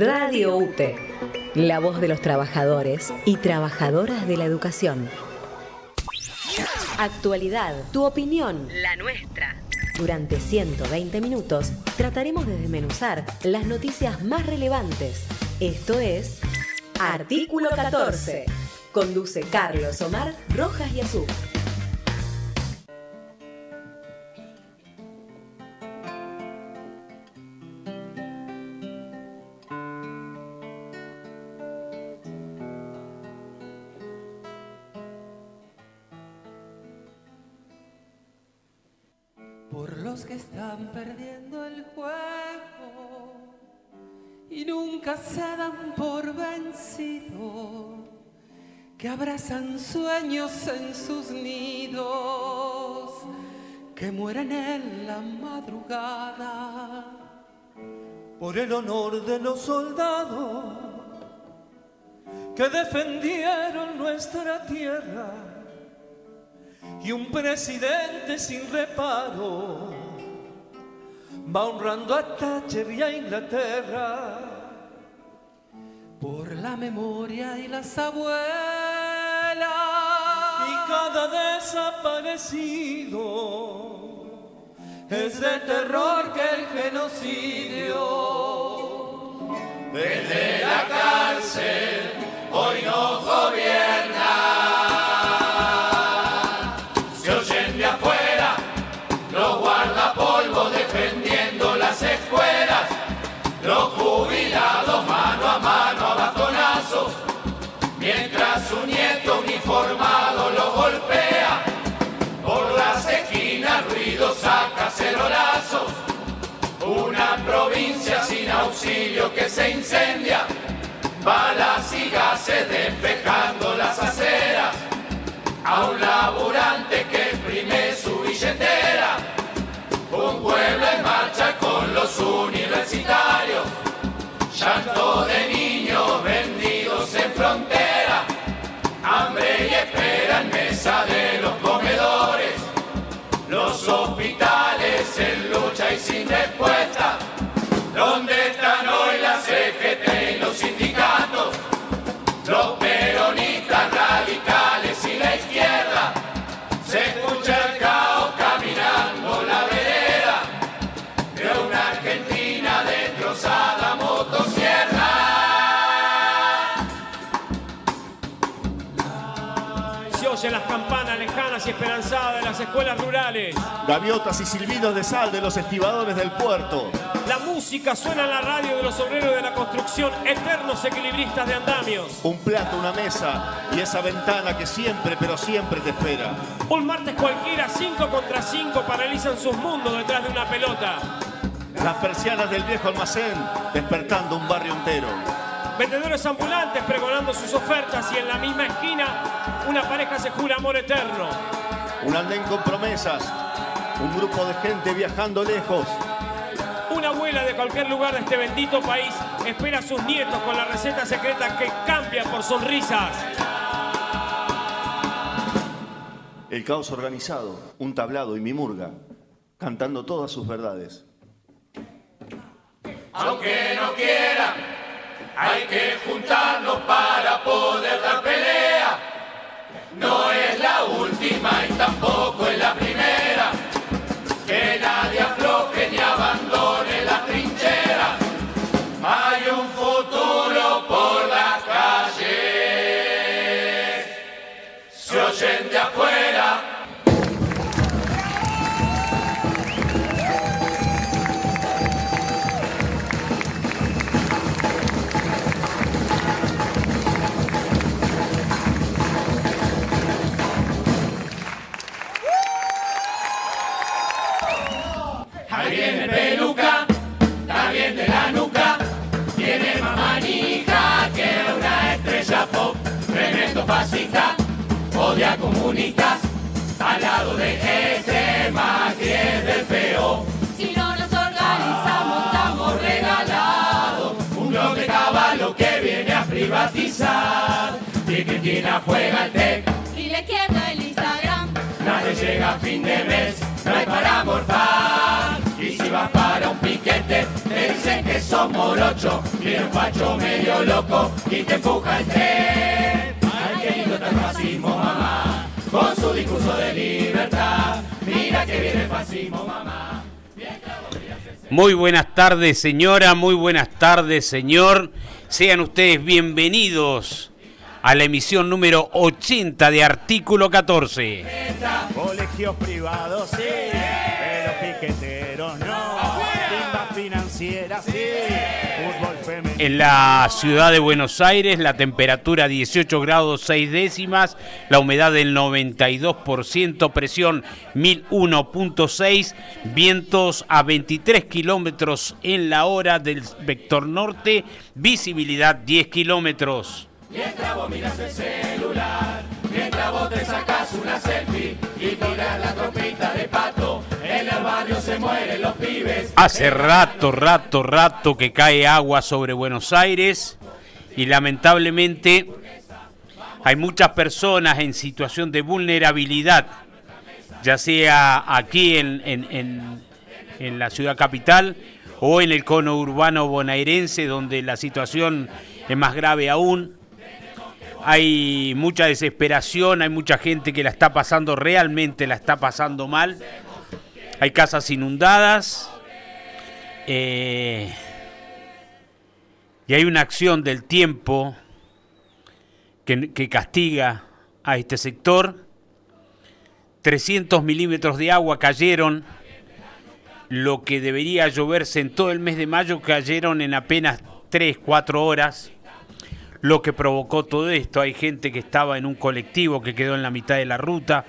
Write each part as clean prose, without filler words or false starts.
Radio UTE, la voz de los trabajadores y trabajadoras de la educación. Actualidad, tu opinión, la nuestra. Durante 120 minutos trataremos de desmenuzar las noticias más relevantes. Esto es Artículo 14. Conduce Carlos Omar Rojas y Azul. Por los que están perdiendo el juego y nunca se dan por vencido, que abrazan sueños en sus nidos, que mueren en la madrugada. Por el honor de los soldados que defendieron nuestra tierra, y un presidente sin reparo va honrando a Thatcher y a Inglaterra. Por la memoria y las abuelas y cada desaparecido es de terror que el genocidio. Desde la cárcel hoy nos gobierna. Escuelas, los jubilados mano a mano a bastonazos, mientras su nieto uniformado lo golpea, por las esquinas ruidos a cacerolazos, una provincia sin auxilio que se incendia, balas y gases despejando las aceras, a un laburante que exprime su billetera. Un pueblo en marcha con los universitarios, llanto de niños vendidos en frontera, hambre y espera en mesa de los comedores, los hospitales en lucha y sin respuesta. ¿Dónde están hoy las CGT y los sindicatos, los peronistas radicales y la izquierda? Se escucha el caos caminando la vereda de una Argentina destrozada motosierra. Se oyen las campanas lejanas y esperanzadas de las escuelas rurales. Gaviotas y silbidos de sal de los estibadores del puerto. La música suena en la radio de los obreros de la construcción, eternos equilibristas de andamios. Un plato, una mesa y esa ventana que siempre, pero siempre te espera. Un martes cualquiera, 5 contra 5, paralizan sus mundos detrás de una pelota. Las persianas del viejo almacén despertando un barrio entero. Vendedores ambulantes pregonando sus ofertas y en la misma esquina una pareja se jura amor eterno. Un andén con promesas, un grupo de gente viajando lejos. Una abuela de cualquier lugar de este bendito país espera a sus nietos con la receta secreta que cambia por sonrisas. El caos organizado, un tablado y mi murga, cantando todas sus verdades. Aunque no quieran, hay que juntarnos para poder dar pelea. No es la última y tampoco es la primera. Que nadie afloje ni abandone las trincheras. Hay un futuro por las calles. Se oyen de afuera. Ahí viene peluca, está bien de la nuca, tiene más manija que una estrella pop, tremendo fascista, odia comunistas, al lado de extrema que es del PO. Si no nos organizamos, estamos regalados. Un blog de caballo que viene a privatizar, y Cristina juega el TEC, Y la izquierda el Instagram. nadie llega a fin de mes, no hay para morfar. Y si vas para un piquete, te dicen que sos dos morochos, viene un facho medio loco y te empuja el tren. Ay, qué lindo está el fascismo, mamá, con su discurso de libertad. Mira que viene el fascismo, mamá. Muy buenas tardes, señora, muy buenas tardes, señor. Sean ustedes bienvenidos a la emisión número 80 de Artículo 14. Colegios privados, sí, pero piqueteros no. Tiendas financieras, sí, fútbol femenino. En la ciudad de Buenos Aires, la temperatura 18 grados 6 décimas, la humedad del 92%, presión 1001.6, vientos a 23 kilómetros en la hora del vector norte, visibilidad 10 kilómetros. Mientras vos miras el celular, mientras vos te sacas una selfie y tiras la tropita de pato, en el barrio se mueren los pibes. Hace rato que cae agua sobre Buenos Aires y lamentablemente hay muchas personas en situación de vulnerabilidad, ya sea aquí en la ciudad capital o en el cono urbano bonaerense, donde la situación es más grave aún. Hay mucha desesperación, hay mucha gente que la está pasando, realmente la está pasando mal. Hay casas inundadas y hay una acción del tiempo que castiga a este sector. 300 milímetros de agua cayeron, lo que debería lloverse en todo el mes de mayo cayeron en apenas 3-4 horas. Lo que provocó todo esto, hay gente que estaba en un colectivo que quedó en la mitad de la ruta.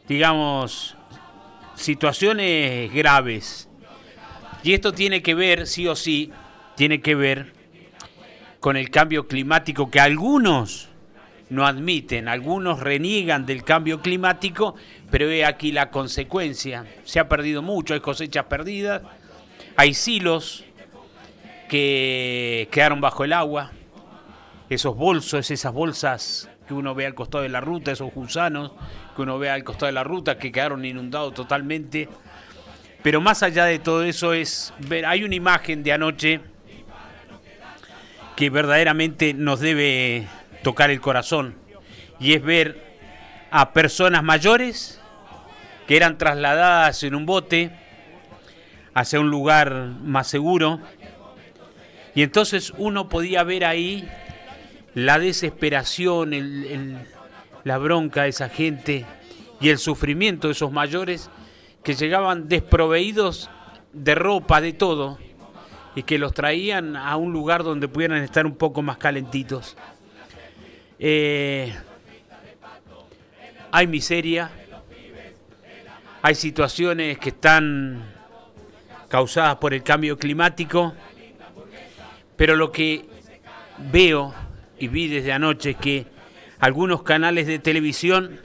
Digamos, situaciones graves. Y esto tiene que ver, sí o sí, tiene que ver con el cambio climático que algunos no admiten, algunos reniegan del cambio climático, pero ve aquí la consecuencia. Se ha perdido mucho, hay cosechas perdidas, hay silos que quedaron bajo el agua. Esos bolsos, esas bolsas que uno ve al costado de la ruta, esos gusanos que uno ve al costado de la ruta que quedaron inundados totalmente. Pero más allá de todo eso es ver, hay una imagen de anoche que verdaderamente nos debe tocar el corazón y es ver a personas mayores que eran trasladadas en un bote hacia un lugar más seguro y entonces uno podía ver ahí la desesperación, la bronca de esa gente y el sufrimiento de esos mayores que llegaban desproveídos de ropa, de todo, y que los traían a un lugar donde pudieran estar un poco más calentitos. Hay miseria, hay situaciones que están causadas por el cambio climático, pero lo que veo y vi desde anoche que algunos canales de televisión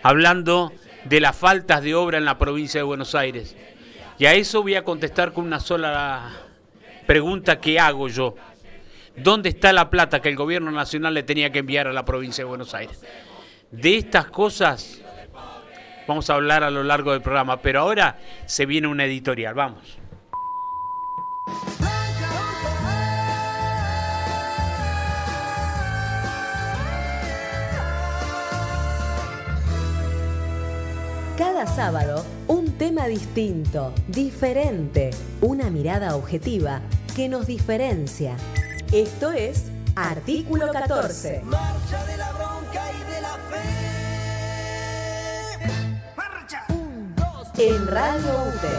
hablando de las faltas de obra en la provincia de Buenos Aires. Y a eso voy a contestar con una sola pregunta que hago yo. ¿Dónde está la plata que el gobierno nacional le tenía que enviar a la provincia de Buenos Aires? De estas cosas vamos a hablar a lo largo del programa, pero ahora se viene una editorial. Vamos. Cada sábado, un tema distinto, diferente, una mirada objetiva que nos diferencia. Esto es Artículo 14. Marcha de la bronca y de la fe. Marcha. 1, 2, en Radio UTE.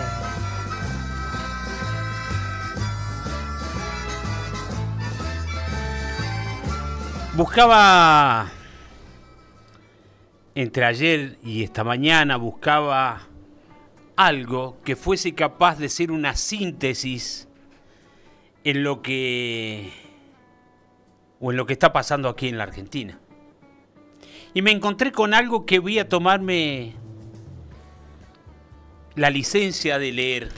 Buscaba, entre ayer y esta mañana, buscaba algo que fuese capaz de ser una síntesis en lo que está pasando aquí en la Argentina. Y me encontré con algo que voy a tomarme la licencia de leer.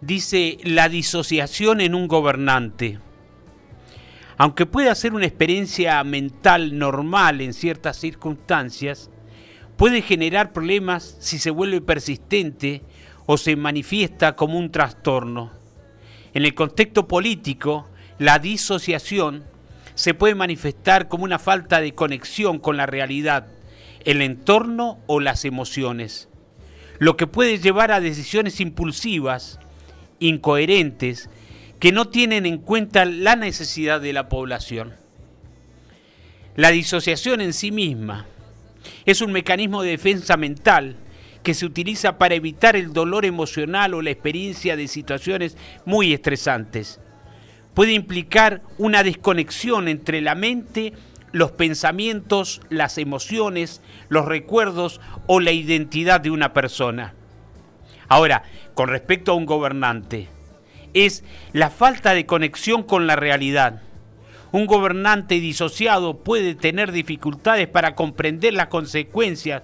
Dice: la disociación en un gobernante. Aunque pueda ser una experiencia mental normal en ciertas circunstancias, puede generar problemas si se vuelve persistente o se manifiesta como un trastorno. En el contexto político, la disociación se puede manifestar como una falta de conexión con la realidad, el entorno o las emociones, lo que puede llevar a decisiones impulsivas, incoherentes, que no tienen en cuenta la necesidad de la población. La disociación en sí misma es un mecanismo de defensa mental que se utiliza para evitar el dolor emocional o la experiencia de situaciones muy estresantes. Puede implicar una desconexión entre la mente, los pensamientos, las emociones, los recuerdos o la identidad de una persona. Ahora, con respecto a un gobernante, es la falta de conexión con la realidad. Un gobernante disociado puede tener dificultades para comprender las consecuencias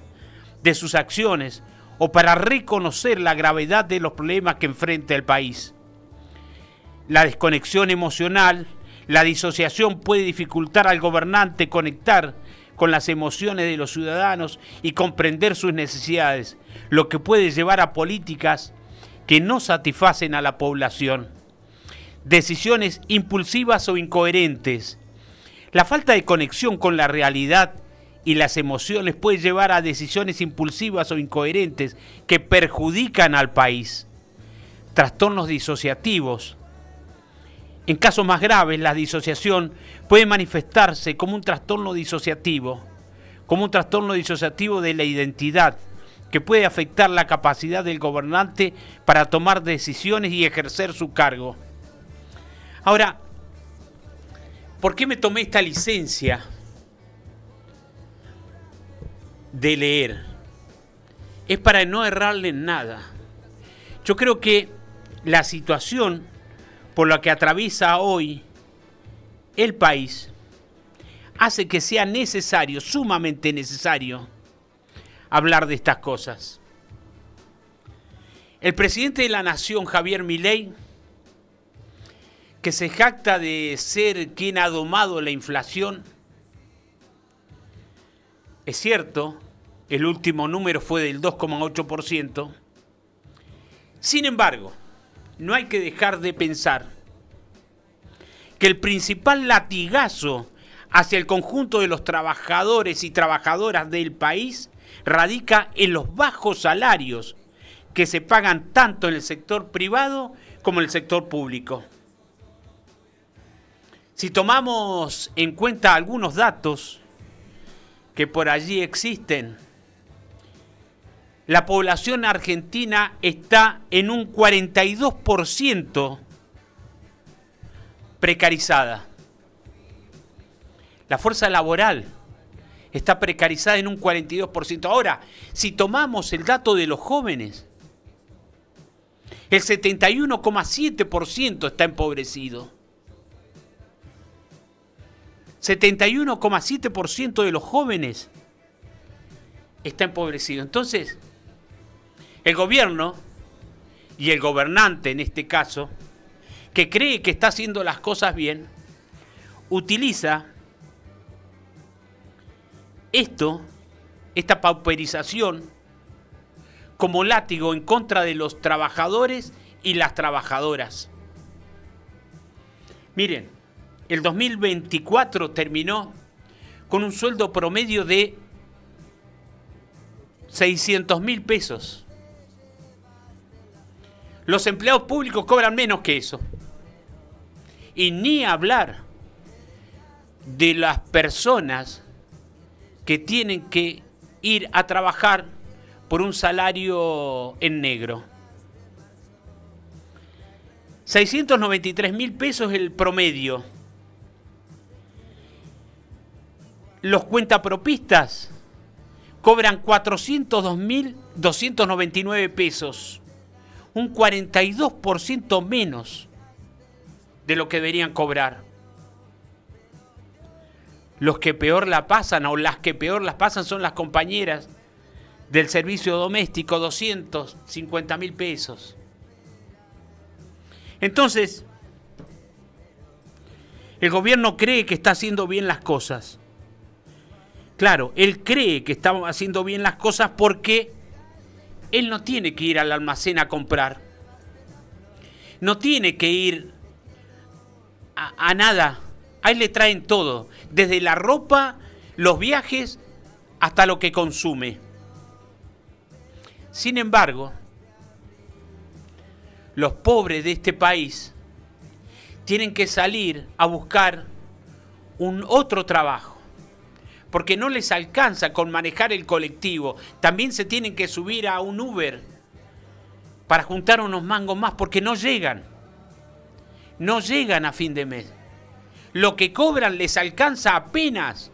de sus acciones o para reconocer la gravedad de los problemas que enfrenta el país. La desconexión emocional, la disociación puede dificultar al gobernante conectar con las emociones de los ciudadanos y comprender sus necesidades, lo que puede llevar a políticas que no satisfacen a la población. Decisiones impulsivas o incoherentes. La falta de conexión con la realidad y las emociones puede llevar a decisiones impulsivas o incoherentes que perjudican al país. Trastornos disociativos. En casos más graves, la disociación puede manifestarse como un trastorno disociativo de la identidad, que puede afectar la capacidad del gobernante para tomar decisiones y ejercer su cargo. Ahora, ¿por qué me tomé esta licencia de leer? Es para no errarle en nada. Yo creo que la situación por la que atraviesa hoy el país hace que sea necesario, sumamente necesario, hablar de estas cosas. El presidente de la Nación, Javier Milei, que se jacta de ser quien ha domado la inflación, es cierto, el último número fue del 2,8%. Sin embargo, no hay que dejar de pensar que el principal latigazo hacia el conjunto de los trabajadores y trabajadoras del país radica en los bajos salarios que se pagan tanto en el sector privado como en el sector público. Si tomamos en cuenta algunos datos que por allí existen, la población argentina está en un 42% precarizada. La fuerza laboral está precarizada en un 42%. Ahora, si tomamos el dato de los jóvenes, el 71,7% está empobrecido. 71,7% de los jóvenes está empobrecido. Entonces, el gobierno y el gobernante en este caso, que cree que está haciendo las cosas bien, utiliza esta pauperización como látigo en contra de los trabajadores y las trabajadoras. Miren, el 2024 terminó con un sueldo promedio de 600.000 pesos. Los empleados públicos cobran menos que eso. Y ni hablar de las personas que tienen que ir a trabajar por un salario en negro. 693.000 pesos el promedio. Los cuentapropistas cobran 402.299 pesos. Un 42% menos de lo que deberían cobrar. Los que peor la pasan o las que peor las pasan son las compañeras del servicio doméstico, 250.000 pesos. Entonces, el gobierno cree que está haciendo bien las cosas. Claro, él cree que está haciendo bien las cosas porque él no tiene que ir al almacén a comprar. No tiene que ir a nada. A él le traen todo, desde la ropa, los viajes, hasta lo que consume. Sin embargo, los pobres de este país tienen que salir a buscar un otro trabajo, porque no les alcanza con manejar el colectivo. También se tienen que subir a un Uber para juntar unos mangos más, porque no llegan a fin de mes. Lo que cobran les alcanza apenas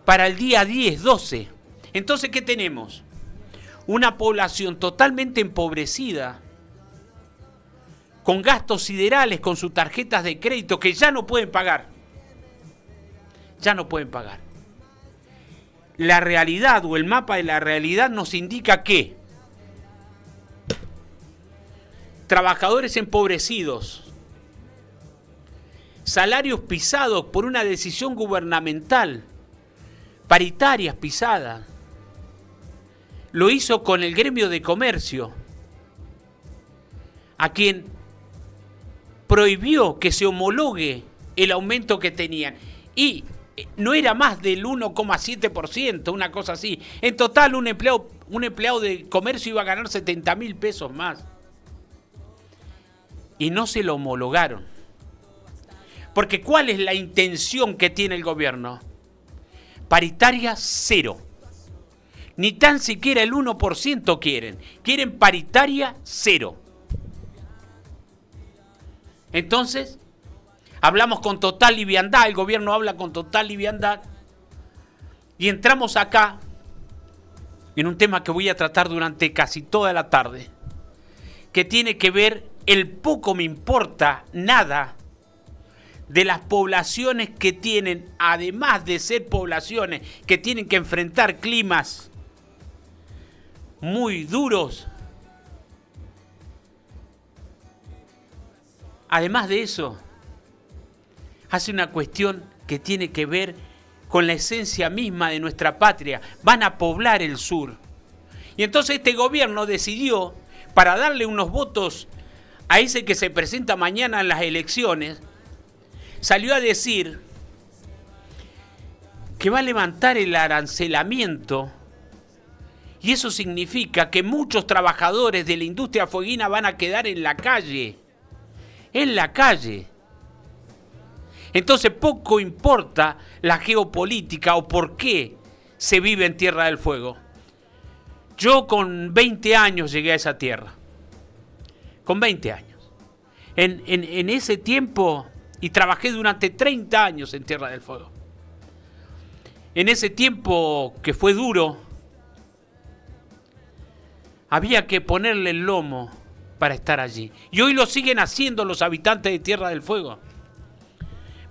para el día 10, 12. Entonces, ¿qué tenemos? Una población totalmente empobrecida, con gastos siderales, con sus tarjetas de crédito que ya no pueden pagar. Ya no pueden pagar. La realidad o el mapa de la realidad nos indica que trabajadores empobrecidos, salarios pisados por una decisión gubernamental, paritarias pisadas. Lo hizo con el gremio de comercio, a quien prohibió que se homologue el aumento que tenían. Y no era más del 1,7%, una cosa así. En total, un empleado de comercio iba a ganar 70.000 pesos más. Y no se lo homologaron. Porque ¿cuál es la intención que tiene el gobierno? Paritaria cero. Ni tan siquiera el 1% quieren. Quieren paritaria cero. Entonces, hablamos con total liviandad, el gobierno habla con total liviandad, y entramos acá en un tema que voy a tratar durante casi toda la tarde, que tiene que ver el poco me importa nada de las poblaciones que tienen, además de ser poblaciones que tienen que enfrentar climas muy duros. Además de eso, hace una cuestión que tiene que ver con la esencia misma de nuestra patria. Van a poblar el sur. Y entonces este gobierno decidió, para darle unos votos a ese que se presenta mañana en las elecciones, salió a decir que va a levantar el arancelamiento, y eso significa que muchos trabajadores de la industria fueguina van a quedar en la calle. En la calle. Entonces poco importa la geopolítica o por qué se vive en Tierra del Fuego. Yo con 20 años llegué a esa tierra. Con 20 años. En ese tiempo, y trabajé durante 30 años en Tierra del Fuego. En ese tiempo que fue duro, había que ponerle el lomo para estar allí. Y hoy lo siguen haciendo los habitantes de Tierra del Fuego.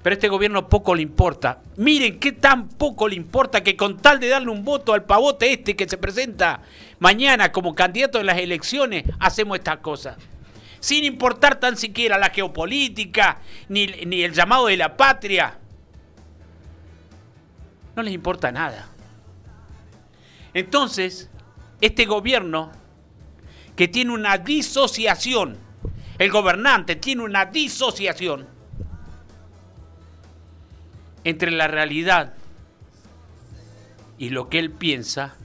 Pero a este gobierno poco le importa. Miren qué tan poco le importa que con tal de darle un voto al pavote este que se presenta mañana como candidato en las elecciones, hacemos estas cosas. Sin importar tan siquiera la geopolítica, ni el llamado de la patria. No les importa nada. Entonces, este gobierno que tiene una disociación, el gobernante tiene una disociación entre la realidad y lo que él piensa,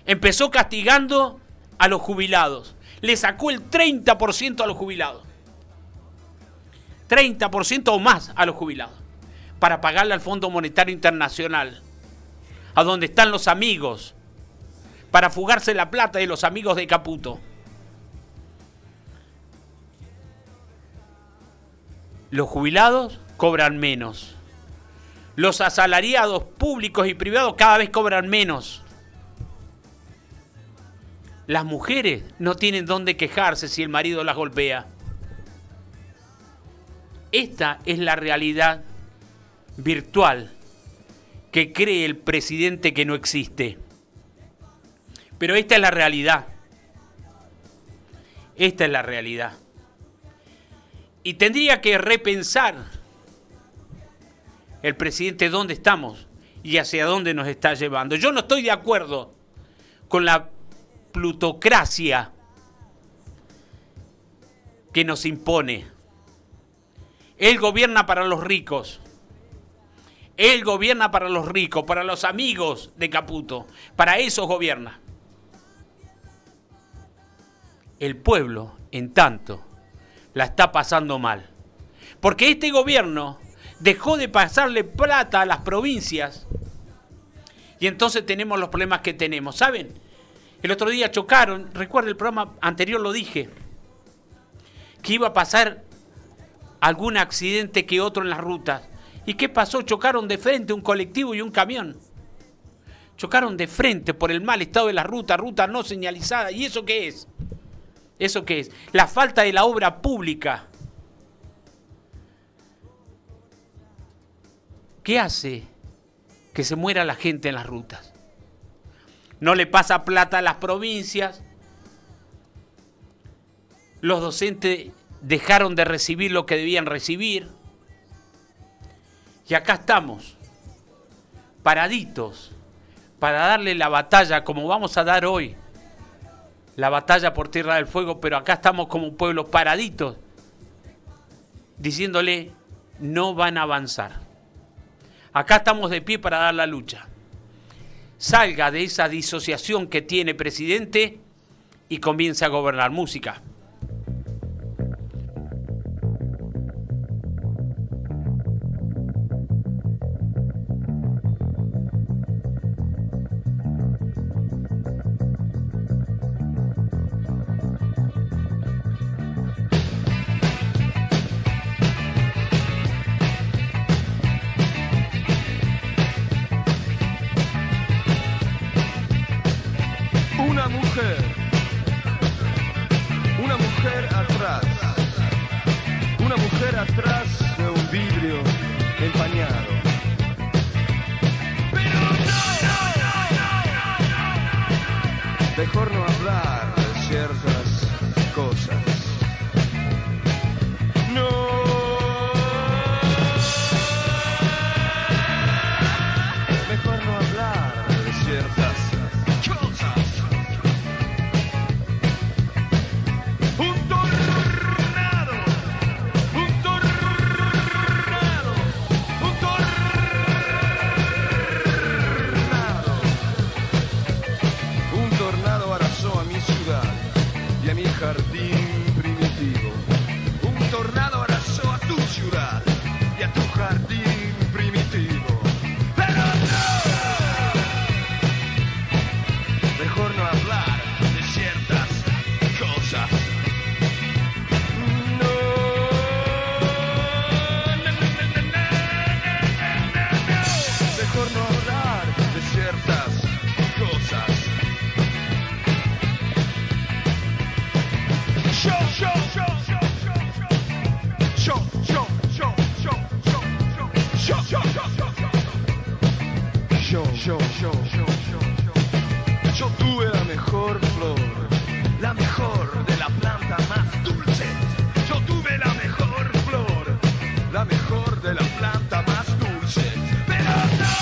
empezó castigando a los jubilados. Le sacó el 30% a los jubilados. 30% o más a los jubilados. Para pagarle al Fondo Monetario Internacional, a donde están los amigos, para fugarse la plata de los amigos de Caputo. Los jubilados cobran menos. Los asalariados públicos y privados cada vez cobran menos. Las mujeres no tienen dónde quejarse si el marido las golpea. Esta es la realidad virtual que cree el presidente que no existe. Pero esta es la realidad. Esta es la realidad. Y tendría que repensar el presidente dónde estamos y hacia dónde nos está llevando. Yo no estoy de acuerdo con la plutocracia que nos impone. Él gobierna para los ricos. Él gobierna para los ricos, para los amigos de Caputo. Para esos gobierna. El pueblo, en tanto, la está pasando mal. Porque este gobierno dejó de pasarle plata a las provincias y entonces tenemos los problemas que tenemos. ¿Saben? El otro día chocaron, recuerda el programa anterior lo dije, que iba a pasar algún accidente que otro en las rutas. ¿Y qué pasó? Chocaron de frente un colectivo y un camión. Chocaron de frente por el mal estado de la ruta no señalizada. ¿Y eso qué es? ¿Eso qué es? La falta de la obra pública. ¿Qué hace que se muera la gente en las rutas? No le pasa plata a las provincias. Los docentes dejaron de recibir lo que debían recibir. Y acá estamos, paraditos, para darle la batalla como vamos a dar hoy. La batalla por Tierra del Fuego, pero acá estamos como un pueblo paraditos, diciéndole, no van a avanzar. Acá estamos de pie para dar la lucha. Salga de esa disociación que tiene presidente y comience a gobernar. Música. Atrás de un vidrio empañado. Pero no. Mejor no hablar de ciertas cosas. No. Mejor no hablar de ciertas cosas. Jardín primitivo. Un tornado arrasó a tu ciudad y a tu jardín primitivo. Pero no. Mejor no hablar de ciertas cosas. No. Mejor no hablar de ciertas cosas. Yo tuve la mejor flor, la mejor de la planta más dulce. Yo tuve la mejor flor, la mejor de la planta más dulce. Pero no,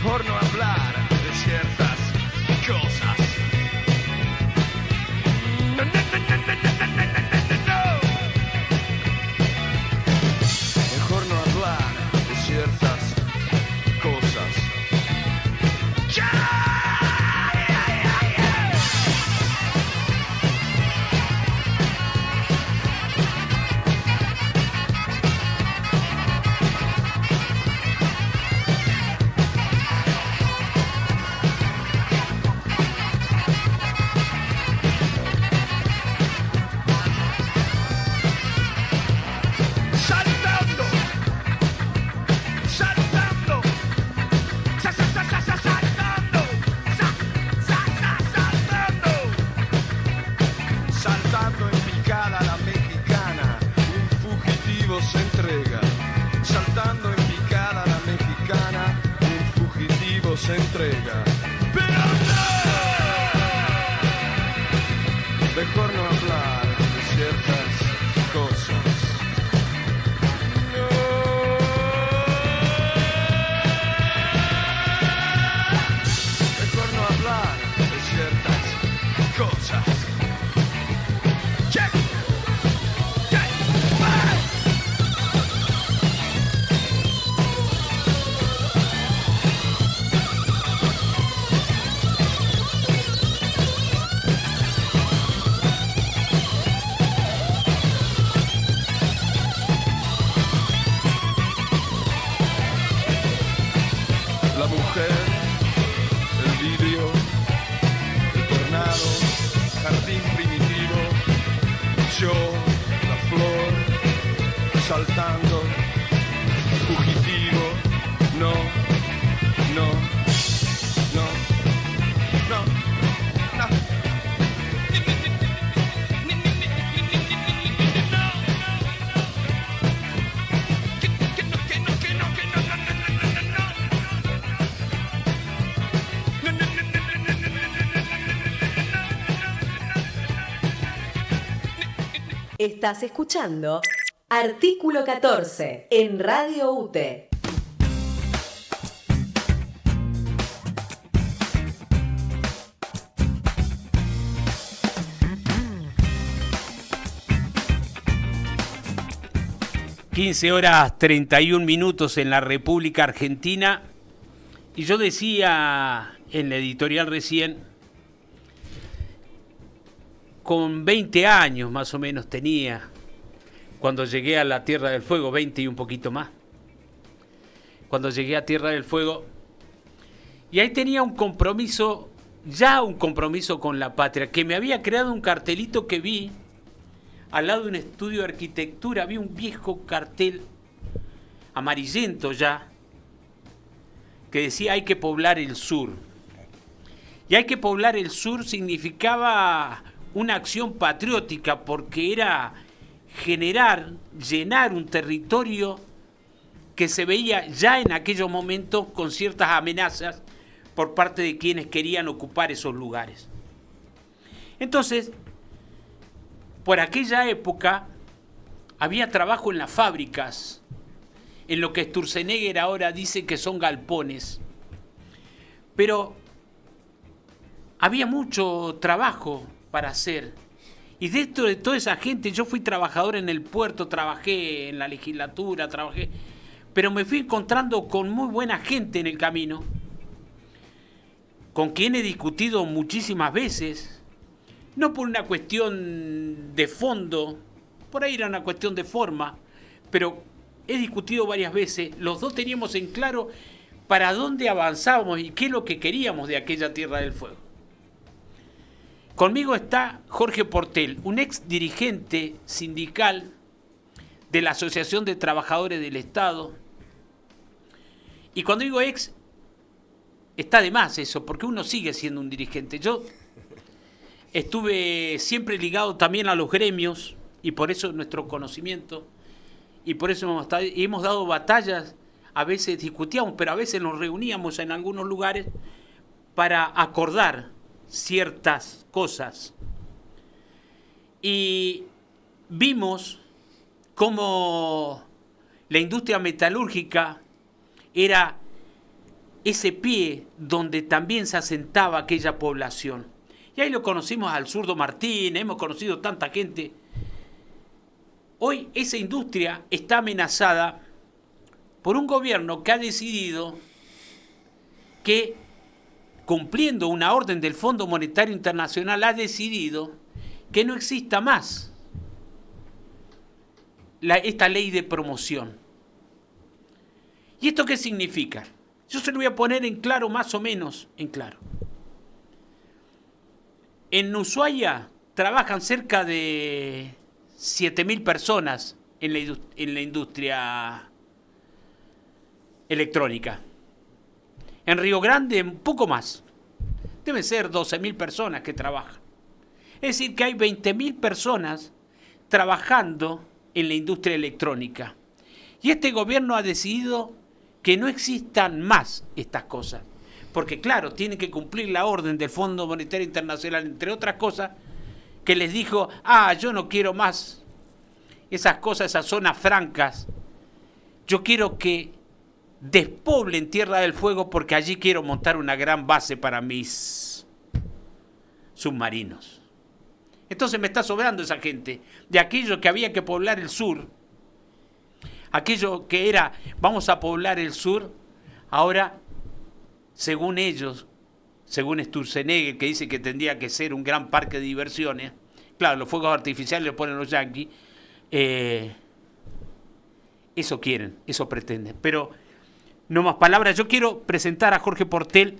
por no hablar de ciertas cosas. Mejor no hablar de ciertas cosas. Se entrega, pero no. Mejor no hablar de ciertas cosas. No. cosas. La mujer, el vidrio, el tornado, jardín primitivo, yo, la flor, saltando, fugitivo, no, no, no, no, no. Estás escuchando Artículo 14 en Radio UTE. (15:31) en la República Argentina. Y yo decía en la editorial recién, con 20 años más o menos tenía cuando llegué a la Tierra del Fuego, 20 y un poquito más. Cuando llegué a Tierra del Fuego, y ahí tenía un compromiso con la patria, que me había creado un cartelito que vi al lado de un estudio de arquitectura. Vi un viejo cartel amarillento ya, que decía: hay que poblar el sur. Y hay que poblar el sur significaba una acción patriótica, porque era llenar un territorio que se veía ya en aquellos momentos con ciertas amenazas por parte de quienes querían ocupar esos lugares. Entonces, por aquella época había trabajo en las fábricas, en lo que Sturzenegger ahora dice que son galpones, pero había mucho trabajo para hacer. Y dentro de toda esa gente, yo fui trabajador en el puerto, trabajé en la legislatura, pero me fui encontrando con muy buena gente en el camino, con quien he discutido muchísimas veces, no por una cuestión de fondo, por ahí era una cuestión de forma, pero he discutido varias veces. Los dos teníamos en claro para dónde avanzábamos y qué es lo que queríamos de aquella Tierra del Fuego. Conmigo está Jorge Portel, un ex dirigente sindical de la Asociación de Trabajadores del Estado. Y cuando digo ex, está de más eso, porque uno sigue siendo un dirigente. Yo estuve siempre ligado también a los gremios, y por eso nuestro conocimiento, y por eso hemos dado batallas. A veces discutíamos, pero a veces nos reuníamos en algunos lugares para acordar ciertas cosas. Y vimos cómo la industria metalúrgica era ese pie donde también se asentaba aquella población. Y ahí lo conocimos al zurdo Martín, hemos conocido tanta gente. Hoy esa industria está amenazada por un gobierno que ha decidido que, cumpliendo una orden del Fondo Monetario Internacional, ha decidido que no exista más esta ley de promoción. ¿Y esto qué significa? Yo se lo voy a poner en claro, más o menos en claro. En Ushuaia trabajan cerca de 7.000 personas en la industria electrónica. En Río Grande, un poco más. Deben ser 12.000 personas que trabajan. Es decir, que hay 20.000 personas trabajando en la industria electrónica. Y este gobierno ha decidido que no existan más estas cosas. Porque, claro, tienen que cumplir la orden del Fondo Monetario Internacional, entre otras cosas, que les dijo: yo no quiero más esas cosas, esas zonas francas. Yo quiero que despoblen Tierra del Fuego, porque allí quiero montar una gran base para mis submarinos. Entonces me está sobrando esa gente, de aquello que había que poblar el sur, aquello que era, vamos a poblar el sur, ahora, según ellos, según Sturzenegger, que dice que tendría que ser un gran parque de diversiones, claro, los fuegos artificiales los ponen los yanquis, eso quieren, eso pretenden. Pero no más palabras, yo quiero presentar a Jorge Portell,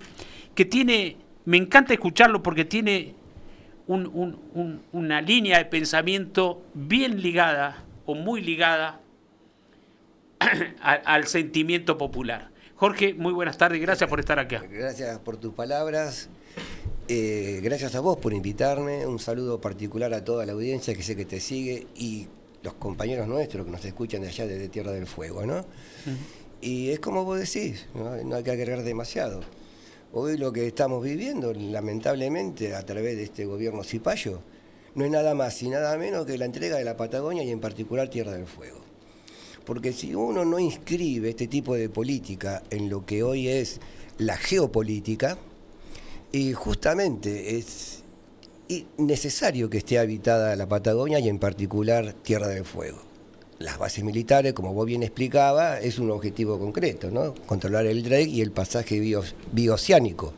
que tiene, me encanta escucharlo porque tiene una línea de pensamiento bien ligada, o muy ligada, al sentimiento popular. Jorge, muy buenas tardes, gracias por estar acá. Gracias por tus palabras, gracias a vos por invitarme, un saludo particular a toda la audiencia que sé que te sigue y los compañeros nuestros que nos escuchan de allá desde Tierra del Fuego, ¿no? Y es como vos decís, no hay que agregar demasiado. Hoy lo que estamos viviendo, lamentablemente, a través de este gobierno cipayo, no es nada más y nada menos que la entrega de la Patagonia y en particular Tierra del Fuego. Porque si uno no inscribe este tipo de política en lo que hoy es la geopolítica, y justamente es necesario que esté habitada la Patagonia y en particular Tierra del Fuego. Las bases militares, como vos bien explicaba, es un objetivo concreto, ¿no? Controlar el Drake y el pasaje bioceánico,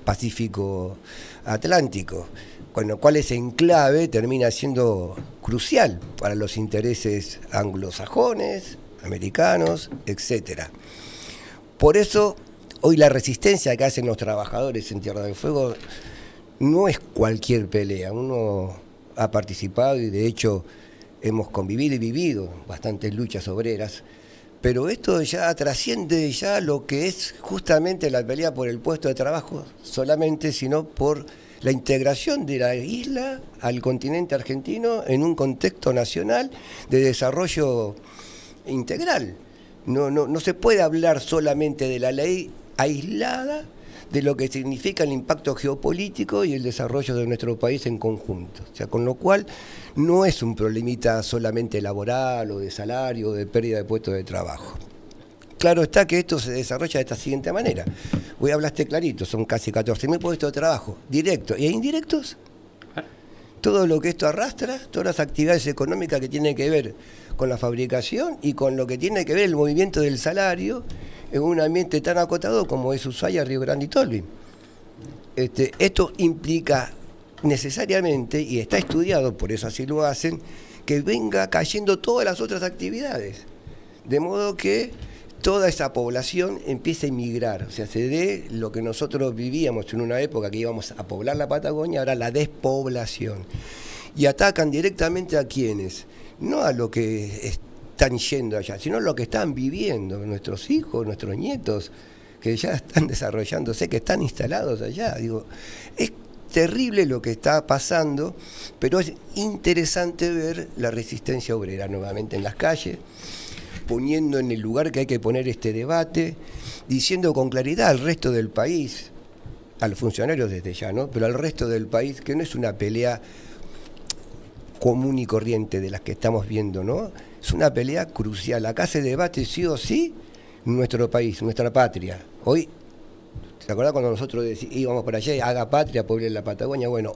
Pacífico-Atlántico, con lo cual ese enclave termina siendo crucial para los intereses anglosajones, americanos, etc. Por eso, hoy la resistencia que hacen los trabajadores en Tierra del Fuego no es cualquier pelea. Uno ha participado y de hecho hemos convivido y vivido bastantes luchas obreras, pero esto ya trasciende ya lo que es justamente la pelea por el puesto de trabajo solamente, sino por la integración de la isla al continente argentino en un contexto nacional de desarrollo integral. No se puede hablar solamente de la ley aislada de lo que significa el impacto geopolítico y el desarrollo de nuestro país en conjunto. O sea, con lo cual no es un problemita solamente laboral o de salario o de pérdida de puestos de trabajo. Claro está que esto se desarrolla de esta siguiente manera. Hoy hablaste clarito, son casi 14.000 puestos de trabajo, directos e indirectos. Todo lo que esto arrastra, todas las actividades económicas que tienen que ver con la fabricación y con lo que tiene que ver el movimiento del salario en un ambiente tan acotado como es Ushuaia, Río Grande y Tolwyn. Esto implica necesariamente, y está estudiado, por eso así lo hacen, que venga cayendo todas las otras actividades. De modo que toda esa población empieza a emigrar, o sea, se dé lo que nosotros vivíamos en una época que íbamos a poblar la Patagonia, ahora la despoblación. Y atacan directamente a quienes, no a lo que están yendo allá, sino a lo que están viviendo, nuestros hijos, nuestros nietos, que ya están desarrollándose, que están instalados allá. Digo, es terrible lo que está pasando, pero es interesante ver la resistencia obrera nuevamente en las calles, poniendo en el lugar que hay que poner este debate, diciendo con claridad al resto del país, a los funcionarios desde ya, ¿no? Pero al resto del país, que no es una pelea común y corriente de las que estamos viendo, ¿no? Es una pelea crucial. Acá se debate sí o sí nuestro país, nuestra patria. Hoy, ¿te acordás cuando nosotros íbamos para allá y haga patria, pueble la Patagonia? Bueno,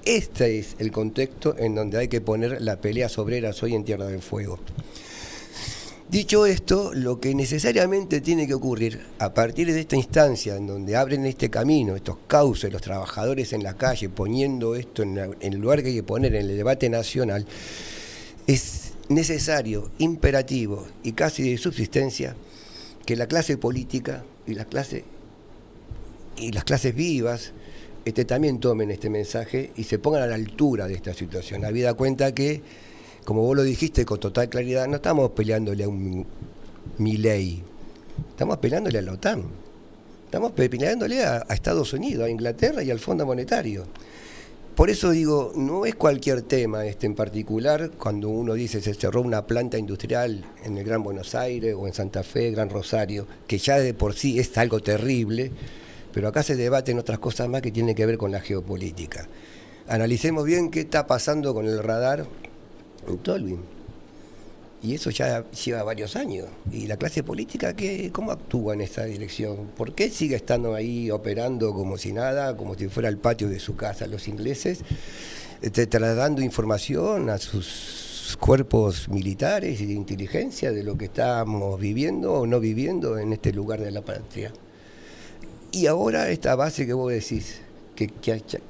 este es el contexto en donde hay que poner las peleas obreras hoy en Tierra del Fuego. Dicho esto, lo que necesariamente tiene que ocurrir a partir de esta instancia en donde abren este camino, estos cauces, los trabajadores en la calle, poniendo esto en el lugar que hay que poner en el debate nacional, es necesario, imperativo y casi de subsistencia que la clase política y las clases vivas también tomen este mensaje y se pongan a la altura de esta situación. Habida cuenta que, como vos lo dijiste con total claridad, no estamos peleándole a un Milei, estamos peleándole a la OTAN, estamos peleándole a Estados Unidos, a Inglaterra y al Fondo Monetario. Por eso digo, no es cualquier tema en particular, cuando uno dice se cerró una planta industrial en el Gran Buenos Aires o en Santa Fe, Gran Rosario, que ya de por sí es algo terrible, pero acá se debaten otras cosas más que tienen que ver con la geopolítica. Analicemos bien qué está pasando con el radar en Tolwyn. Y eso ya lleva varios años. ¿Y la clase política cómo actúa en esa dirección? ¿Por qué sigue estando ahí operando como si nada, como si fuera el patio de su casa? Los ingleses trasladando información a sus cuerpos militares y de inteligencia de lo que estamos viviendo o no viviendo en este lugar de la patria. Y ahora esta base que vos decís, que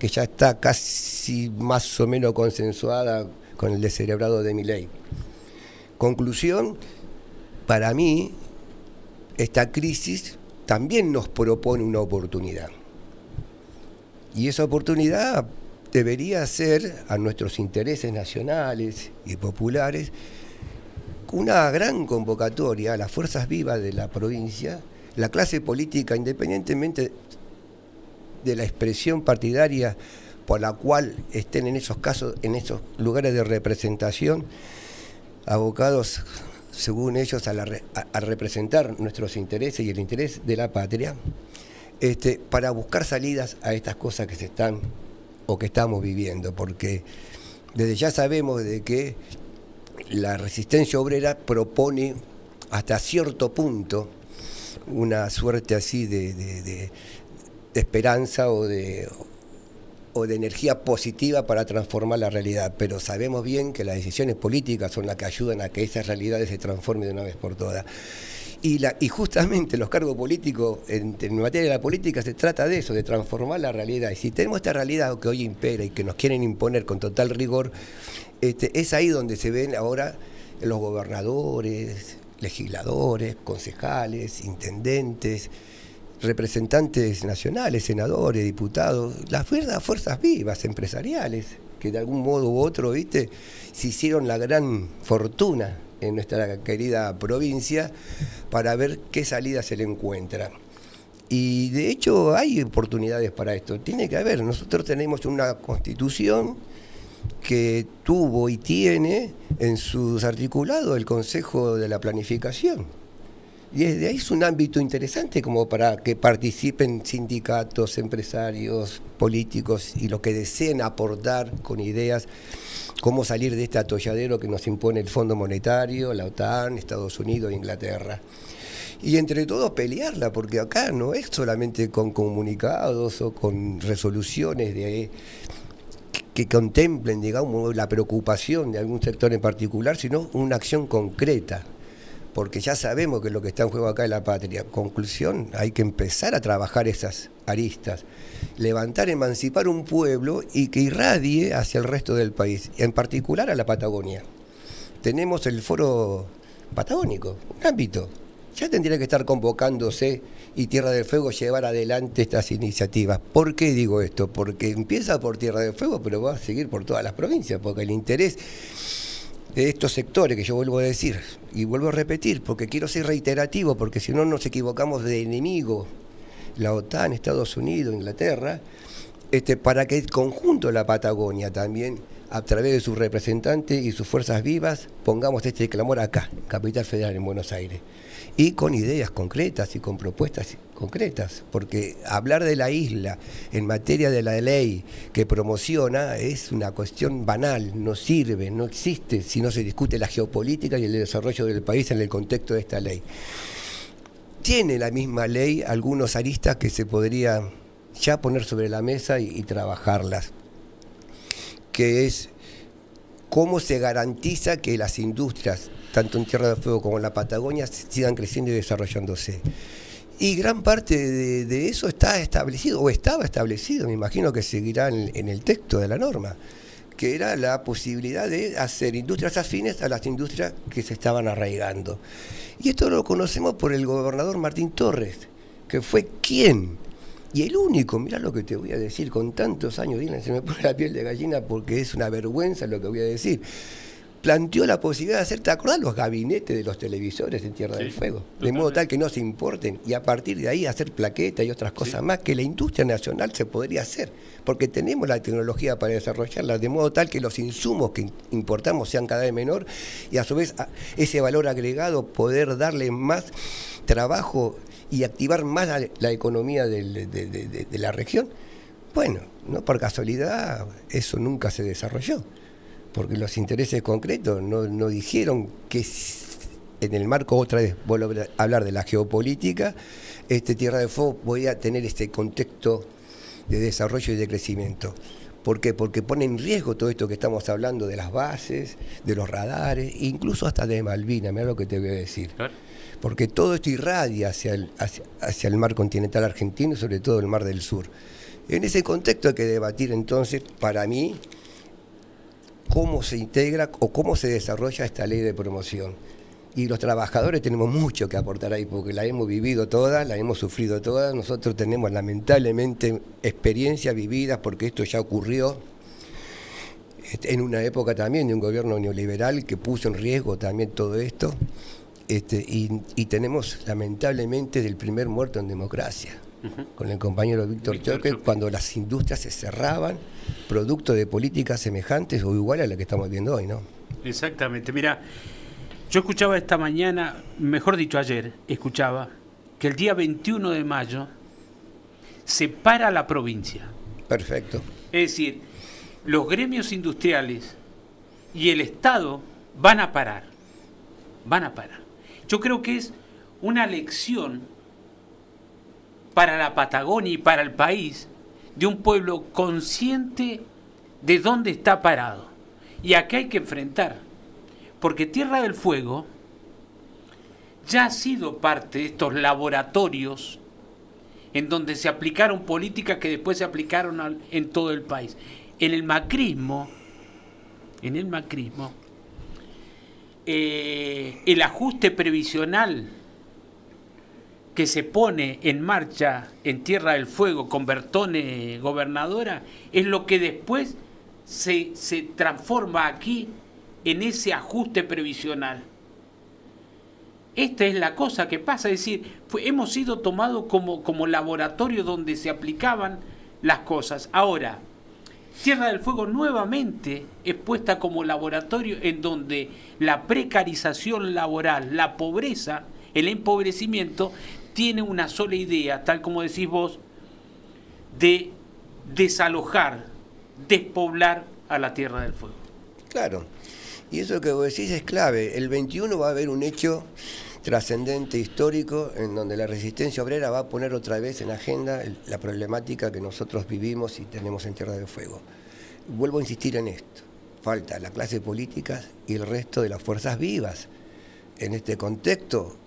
ya está casi más o menos consensuada con el descerebrado de Milei. Conclusión, para mí, esta crisis también nos propone una oportunidad. Y esa oportunidad debería ser, a nuestros intereses nacionales y populares, una gran convocatoria a las fuerzas vivas de la provincia, la clase política, independientemente de la expresión partidaria por la cual estén en esos casos, en esos lugares de representación, abocados, según ellos, a representar nuestros intereses y el interés de la patria, para buscar salidas a estas cosas que se están o que estamos viviendo, porque desde ya sabemos de que la resistencia obrera propone hasta cierto punto una suerte así de esperanza o de energía positiva para transformar la realidad, pero sabemos bien que las decisiones políticas son las que ayudan a que esas realidades se transformen de una vez por todas. Y justamente los cargos políticos, en materia de la política, se trata de eso, de transformar la realidad. Y si tenemos esta realidad que hoy impera y que nos quieren imponer con total rigor, es ahí donde se ven ahora los gobernadores, legisladores, concejales, intendentes, representantes nacionales, senadores, diputados, las fuerzas vivas empresariales, que de algún modo u otro, se hicieron la gran fortuna en nuestra querida provincia para ver qué salida se le encuentra. Y de hecho hay oportunidades para esto, tiene que haber. Nosotros tenemos una constitución que tuvo y tiene en sus articulados el Consejo de la Planificación. Y desde ahí es un ámbito interesante como para que participen sindicatos, empresarios, políticos y los que deseen aportar con ideas cómo salir de este atolladero que nos impone el Fondo Monetario, la OTAN, Estados Unidos e Inglaterra. Y entre todos pelearla, porque acá no es solamente con comunicados o con resoluciones que contemplen, digamos, la preocupación de algún sector en particular, sino una acción concreta. Porque ya sabemos que lo que está en juego acá es la patria. Conclusión, hay que empezar a trabajar esas aristas, levantar, emancipar un pueblo y que irradie hacia el resto del país, en particular a la Patagonia. Tenemos el Foro Patagónico, un ámbito. Ya tendría que estar convocándose y Tierra del Fuego llevar adelante estas iniciativas. ¿Por qué digo esto? Porque empieza por Tierra del Fuego, pero va a seguir por todas las provincias, porque el interés de estos sectores, que yo vuelvo a decir y vuelvo a repetir, porque quiero ser reiterativo, porque si no nos equivocamos de enemigo, la OTAN, Estados Unidos, Inglaterra, para que el conjunto de la Patagonia también, a través de sus representantes y sus fuerzas vivas, pongamos este clamor acá, Capital Federal, en Buenos Aires, y con ideas concretas y con propuestas concretas, porque hablar de la isla en materia de la ley que promociona es una cuestión banal, no sirve, no existe si no se discute la geopolítica y el desarrollo del país en el contexto de esta ley. Tiene la misma ley algunos aristas que se podría ya poner sobre la mesa y trabajarlas, que es cómo se garantiza que las industrias, tanto en Tierra del Fuego como en la Patagonia, sigan creciendo y desarrollándose. Y gran parte de eso está establecido, o estaba establecido, me imagino que seguirá en el texto de la norma, que era la posibilidad de hacer industrias afines a las industrias que se estaban arraigando. Y esto lo conocemos por el gobernador Martín Torres, que fue quien, y el único, mirá lo que te voy a decir, con tantos años, Dylan, se me pone la piel de gallina porque es una vergüenza lo que voy a decir, planteó la posibilidad de hacer, ¿te acordás los gabinetes de los televisores en Tierra del Fuego? De modo tal que no se importen y a partir de ahí hacer plaquetas y otras cosas más que la industria nacional se podría hacer, porque tenemos la tecnología para desarrollarla, de modo tal que los insumos que importamos sean cada vez menor y a su vez ese valor agregado poder darle más trabajo y activar más la economía de la región. Bueno, no por casualidad eso nunca se desarrolló. porque los intereses concretos no dijeron que en el marco, otra vez, vuelvo a hablar de la geopolítica, Tierra del Fuego podía tener este contexto de desarrollo y de crecimiento. ¿Por qué? Porque pone en riesgo todo esto que estamos hablando de las bases, de los radares, incluso hasta de Malvinas, mira lo que te voy a decir. Claro. Porque todo esto irradia hacia el mar continental argentino y sobre todo el mar del sur. En ese contexto hay que debatir entonces, para mí, cómo se integra o cómo se desarrolla esta ley de promoción. Y los trabajadores tenemos mucho que aportar ahí, porque la hemos vivido todas, la hemos sufrido todas. Nosotros tenemos lamentablemente experiencias vividas, porque esto ya ocurrió en una época también de un gobierno neoliberal que puso en riesgo también todo esto. Y tenemos lamentablemente del primer muerto en democracia, con el compañero Víctor Choque, cuando las industrias se cerraban, producto de políticas semejantes o iguales a la que estamos viendo hoy, ¿no? Exactamente. Mira, yo escuchaba esta mañana, mejor dicho ayer, escuchaba que el día 21 de mayo se para la provincia. Perfecto. Es decir, los gremios industriales y el Estado van a parar. Yo creo que es una lección para la Patagonia y para el país de un pueblo consciente de dónde está parado. Y a qué hay que enfrentar. Porque Tierra del Fuego ya ha sido parte de estos laboratorios en donde se aplicaron políticas que después se aplicaron en todo el país. En el macrismo, el ajuste previsional que se pone en marcha en Tierra del Fuego con Bertone gobernadora es lo que después se transforma aquí en ese ajuste previsional. Esta es la cosa que pasa, es decir, hemos sido tomados como laboratorio donde se aplicaban las cosas. Ahora, Tierra del Fuego nuevamente es puesta como laboratorio en donde la precarización laboral, la pobreza, el empobrecimiento, tiene una sola idea, tal como decís vos, de desalojar, despoblar a la Tierra del Fuego. Claro, y eso que vos decís es clave. El 21 va a haber un hecho trascendente, histórico, en donde la resistencia obrera va a poner otra vez en agenda la problemática que nosotros vivimos y tenemos en Tierra del Fuego. Vuelvo a insistir en esto. Falta la clase política y el resto de las fuerzas vivas. En este contexto,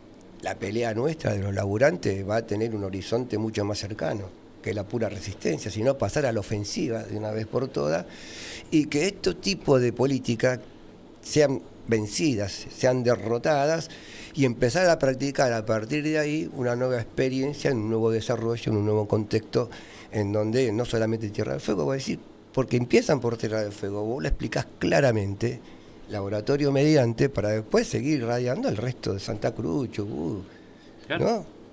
la pelea nuestra de los laburantes va a tener un horizonte mucho más cercano que la pura resistencia, sino pasar a la ofensiva de una vez por todas, y que estos tipos de políticas sean vencidas, sean derrotadas, y empezar a practicar a partir de ahí una nueva experiencia, un nuevo desarrollo, en un nuevo contexto, en donde no solamente Tierra del Fuego, voy a decir, porque empiezan por Tierra del Fuego, vos lo explicás claramente, laboratorio mediante, para después seguir irradiando al resto de Santa Cruz, Chubut, claro,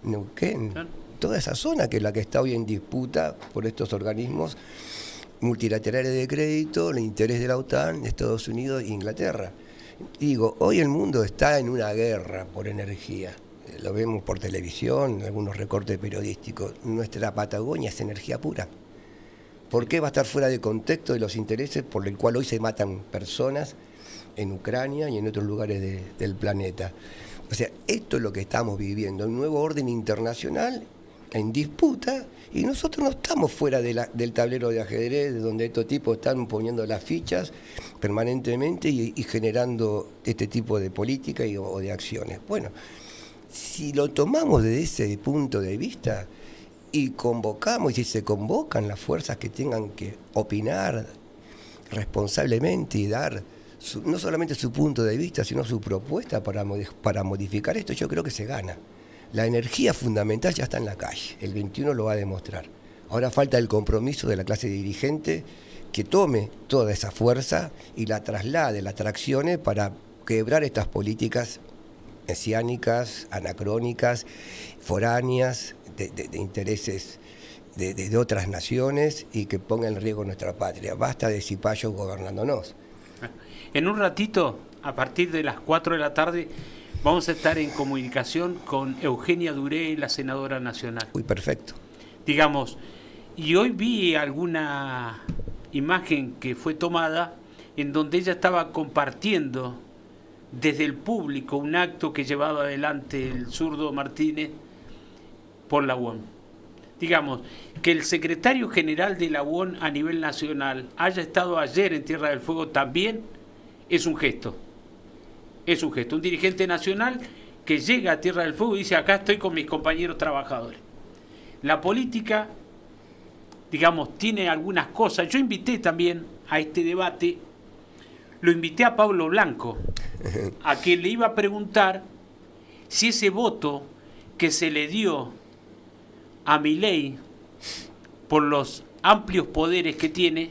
¿no? Neuquén, claro. Toda esa zona que es la que está hoy en disputa por estos organismos multilaterales de crédito, el interés de la OTAN, Estados Unidos e Inglaterra. Digo, hoy el mundo está en una guerra por energía. Lo vemos por televisión, en algunos recortes periodísticos. Nuestra Patagonia es energía pura. ¿Por qué va a estar fuera de contexto de los intereses por el cual hoy se matan personas en Ucrania y en otros lugares del planeta? O sea, esto es lo que estamos viviendo, un nuevo orden internacional en disputa, y nosotros no estamos fuera del tablero de ajedrez, de donde estos tipos están poniendo las fichas permanentemente y generando este tipo de política o de acciones. Bueno, si lo tomamos desde ese punto de vista y convocamos, y si se convocan las fuerzas que tengan que opinar responsablemente y dar no solamente su punto de vista, sino su propuesta para modificar esto, yo creo que se gana. La energía fundamental ya está en la calle, el 21 lo va a demostrar. Ahora falta el compromiso de la clase dirigente que tome toda esa fuerza y la traslade, la traccione para quebrar estas políticas mesiánicas, anacrónicas, foráneas, de intereses de otras naciones, y que ponga en riesgo nuestra patria. Basta de cipayos gobernándonos. En un ratito, a partir de las 4 de la tarde, vamos a estar en comunicación con Eugenia Duré, la senadora nacional. Uy, perfecto. Digamos, y hoy vi alguna imagen que fue tomada en donde ella estaba compartiendo desde el público un acto que llevaba adelante el zurdo Martínez por la UON. Digamos, que el secretario general de la UON a nivel nacional haya estado ayer en Tierra del Fuego también es un gesto. Es un gesto. Un dirigente nacional que llega a Tierra del Fuego y dice: acá estoy con mis compañeros trabajadores. La política, digamos, tiene algunas cosas. Yo invité también a este debate, lo invité a Pablo Blanco, a que le iba a preguntar si ese voto que se le dio a Milei por los amplios poderes que tiene,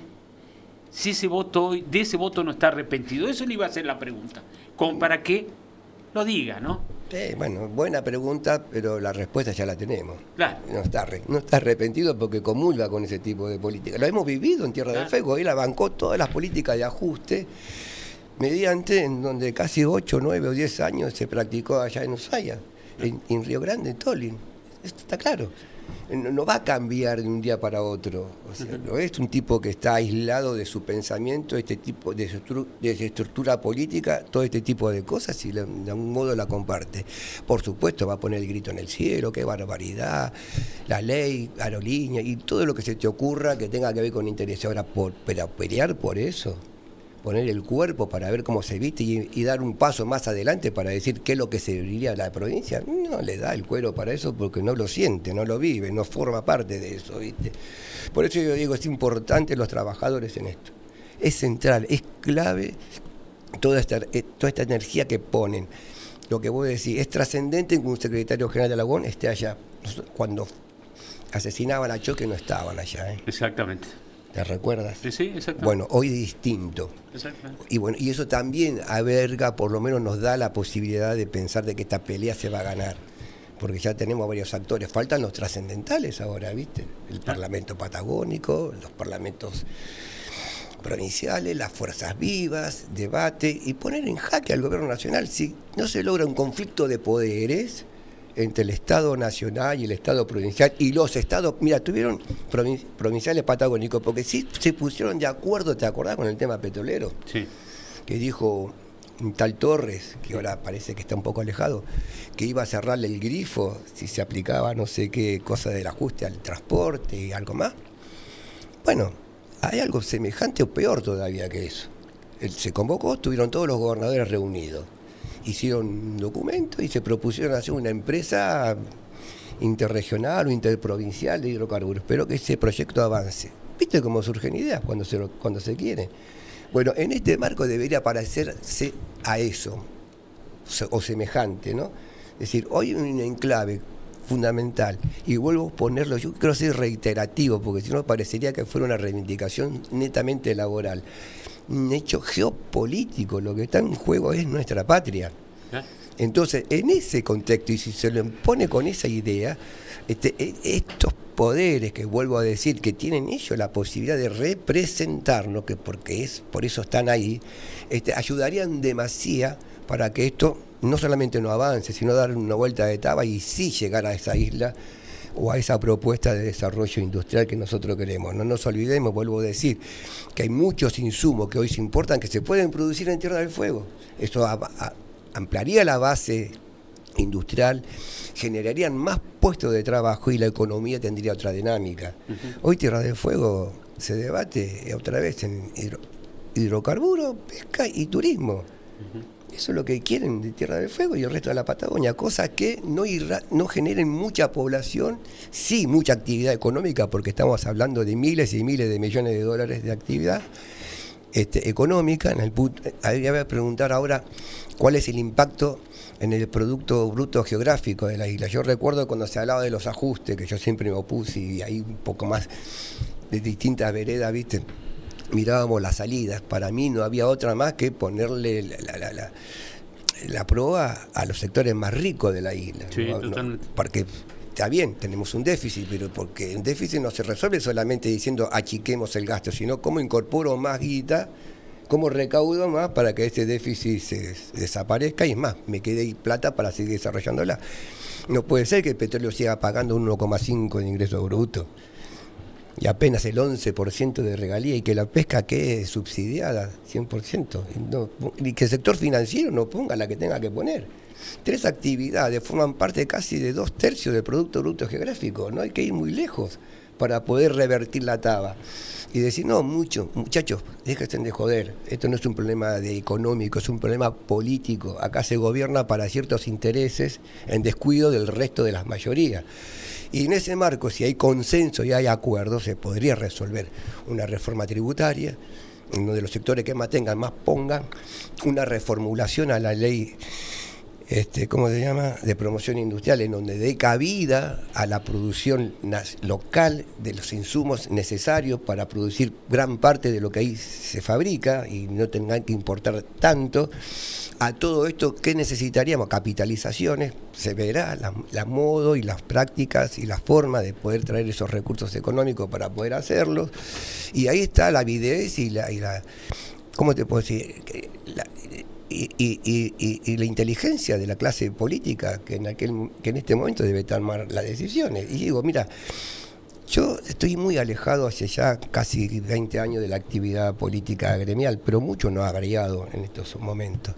si ese voto hoy, de ese voto no está arrepentido. Eso le iba a hacer la pregunta, como para que lo diga, ¿no? Bueno, buena pregunta, pero la respuesta ya la tenemos. Claro. No está arrepentido porque comulga con ese tipo de política. Lo hemos vivido en Tierra del Fuego. Él abancó todas las políticas de ajuste mediante en donde casi 8, 9 o 10 años se practicó allá en Ushuaia, en Río Grande, en Tolin. Esto está claro. No va a cambiar de un día para otro. O sea, no es un tipo que está aislado de su pensamiento, este tipo de su estructura política, todo este tipo de cosas, y de algún modo la comparte. Por supuesto va a poner el grito en el cielo, qué barbaridad, la ley, aerolínea y todo lo que se te ocurra que tenga que ver con interés. Ahora, pero pelear por eso, poner el cuerpo para ver cómo se viste y dar un paso más adelante para decir qué es lo que se diría a la provincia, no le da el cuero para eso porque no lo siente, no lo vive, no forma parte de eso, ¿viste? Por eso yo digo, es importante los trabajadores en esto. Es central, es clave toda esta energía que ponen. Lo que vos decís, es trascendente que un secretario general de la UON esté allá. Cuando asesinaban a Choque no estaban allá, ¿eh? Exactamente. ¿Te recuerdas? Sí, exactamente. Bueno, hoy es distinto. Exactamente. Y eso también alberga, por lo menos nos da la posibilidad de pensar de que esta pelea se va a ganar. Porque ya tenemos varios actores. Faltan los trascendentales ahora, ¿viste? El Parlamento Patagónico, los parlamentos provinciales, las fuerzas vivas, debate y poner en jaque al gobierno nacional. Si no se logra un conflicto de poderes entre el Estado nacional y el Estado provincial y los estados, mira, tuvieron provinciales patagónicos, porque sí se pusieron de acuerdo, ¿te acordás con el tema petrolero? Sí. Que dijo un tal Torres, que ahora parece que está un poco alejado, que iba a cerrarle el grifo si se aplicaba no sé qué cosa del ajuste al transporte y algo más. Bueno, hay algo semejante o peor todavía que eso. Él se convocó, estuvieron todos los gobernadores reunidos. Hicieron un documento y se propusieron hacer una empresa interregional o interprovincial de hidrocarburos. Espero que ese proyecto avance. ¿Viste cómo surgen ideas cuando se quieren? Bueno, en este marco debería parecerse a eso, o semejante, ¿no? Es decir, hoy hay un enclave fundamental, y vuelvo a ponerlo, yo creo ser reiterativo, porque si no parecería que fuera una reivindicación netamente laboral. Un hecho geopolítico, lo que está en juego es nuestra patria. Entonces, en ese contexto, y si se lo impone con esa idea, estos poderes que vuelvo a decir que tienen ellos la posibilidad de representarnos, que porque por eso están ahí, ayudarían demasiado para que esto no solamente no avance, sino dar una vuelta de etapa y sí llegar a esa isla o a esa propuesta de desarrollo industrial que nosotros queremos. No nos olvidemos, vuelvo a decir, que hay muchos insumos que hoy se importan que se pueden producir en Tierra del Fuego. Eso ampliaría la base industrial, generarían más puestos de trabajo y la economía tendría otra dinámica. Hoy Tierra del Fuego se debate otra vez en hidrocarburos, pesca y turismo. Eso es lo que quieren de Tierra del Fuego y el resto de la Patagonia, cosas que no generen mucha población, sí mucha actividad económica, porque estamos hablando de miles y miles de millones de dólares de actividad económica. Habría que preguntar ahora cuál es el impacto en el Producto Bruto Geográfico de la isla. Yo recuerdo cuando se hablaba de los ajustes, que yo siempre me opuse, y ahí un poco más de distintas veredas, ¿viste? Mirábamos las salidas. Para mí no había otra más que ponerle la prueba a los sectores más ricos de la isla. Sí, totalmente. Porque está bien, tenemos un déficit, pero porque un déficit no se resuelve solamente diciendo achiquemos el gasto, sino cómo incorporo más guita, cómo recaudo más para que ese déficit se desaparezca y es más, me quede plata para seguir desarrollándola. No puede ser que el petróleo siga pagando un 1,5 de ingreso bruto. y apenas el 11% de regalía, y que la pesca quede subsidiada 100%, y que el sector financiero no ponga la que tenga que poner. 3 actividades forman parte casi de 2/3 del Producto Bruto Geográfico, no hay que ir muy lejos para poder revertir la taba. Y decir, no, muchachos, déjense de joder, esto no es un problema económico, es un problema político, acá se gobierna para ciertos intereses en descuido del resto de las mayorías. Y en ese marco, si hay consenso y hay acuerdo, se podría resolver una reforma tributaria, en donde los sectores que más tengan, más pongan, una reformulación a la ley, ¿cómo se llama?, de promoción industrial, en donde dé cabida a la producción local de los insumos necesarios para producir gran parte de lo que ahí se fabrica y no tengan que importar tanto. A todo esto, ¿qué necesitaríamos? Capitalizaciones, se verá la modo y las prácticas y la forma de poder traer esos recursos económicos para poder hacerlos. Y ahí está la avidez y la ¿cómo te puedo decir?, y la inteligencia de la clase política que en este momento debe tomar las decisiones. Y digo, mira, yo estoy muy alejado hace ya casi 20 años de la actividad política gremial, pero mucho no ha variado en estos momentos.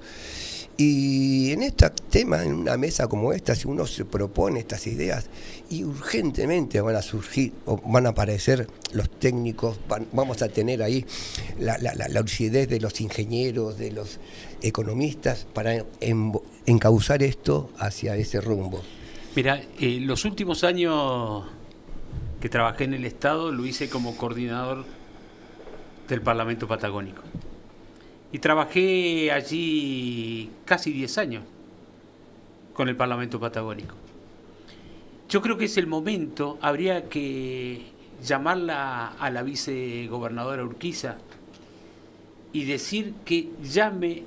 Y en este tema, en una mesa como esta, si uno se propone estas ideas, y urgentemente van a surgir o van a aparecer los técnicos, vamos a tener ahí la lucidez de los ingenieros, de los economistas, para encauzar esto hacia ese rumbo. Mira, los últimos años que trabajé en el Estado lo hice como coordinador del Parlamento Patagónico. Y trabajé allí casi 10 años con el Parlamento Patagónico. Yo creo que es el momento, habría que llamarla a la vicegobernadora Urquiza y decir que llame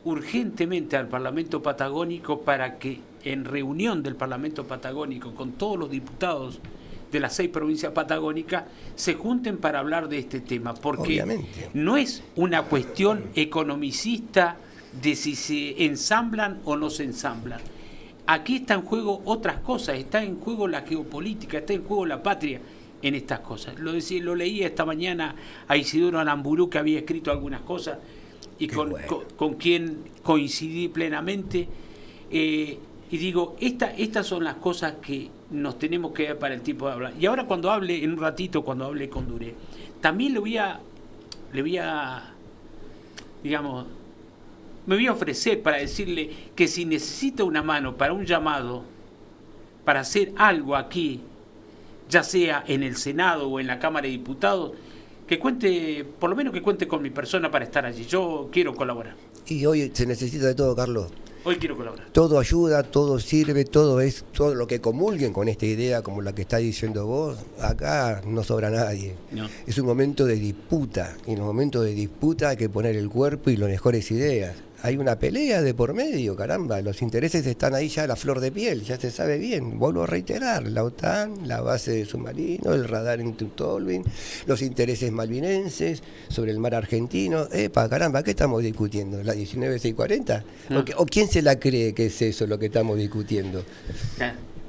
urgentemente al Parlamento Patagónico para que en reunión del Parlamento Patagónico con todos los diputados de las 6 provincias patagónicas se junten para hablar de este tema, porque obviamente no es una cuestión economicista de si se ensamblan o no se ensamblan. Aquí está en juego otras cosas, está en juego la geopolítica, está en juego la patria en estas cosas. Lo leí esta mañana a Isidoro Aramburú, que había escrito algunas cosas y con quien coincidí plenamente, y digo, estas son las cosas que nos tenemos que ver para el tipo de hablar. Y ahora cuando hable, en un ratito, cuando hable con Duré, también le voy a, digamos, me voy a ofrecer para decirle que si necesita una mano para un llamado, para hacer algo aquí, ya sea en el Senado o en la Cámara de Diputados, que cuente, por lo menos que cuente con mi persona para estar allí. Yo quiero colaborar. Y hoy se necesita de todo, Carlos. Hoy quiero colaborar. Todo ayuda, todo sirve, todo lo que comulguen con esta idea, como la que está diciendo vos, acá no sobra nadie. No. Es un momento de disputa, y en los momentos de disputa hay que poner el cuerpo y las mejores ideas. Hay una pelea de por medio, caramba, los intereses están ahí ya a la flor de piel, ya se sabe bien. Vuelvo a reiterar, la OTAN, la base de submarino, el radar en Tutolvin, los intereses malvinenses sobre el mar argentino. Caramba, ¿qué estamos discutiendo? ¿La 19640? No. ¿O quién se la cree que es eso lo que estamos discutiendo?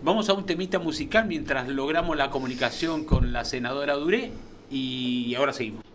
Vamos a un temita musical mientras logramos la comunicación con la senadora Duré y ahora seguimos.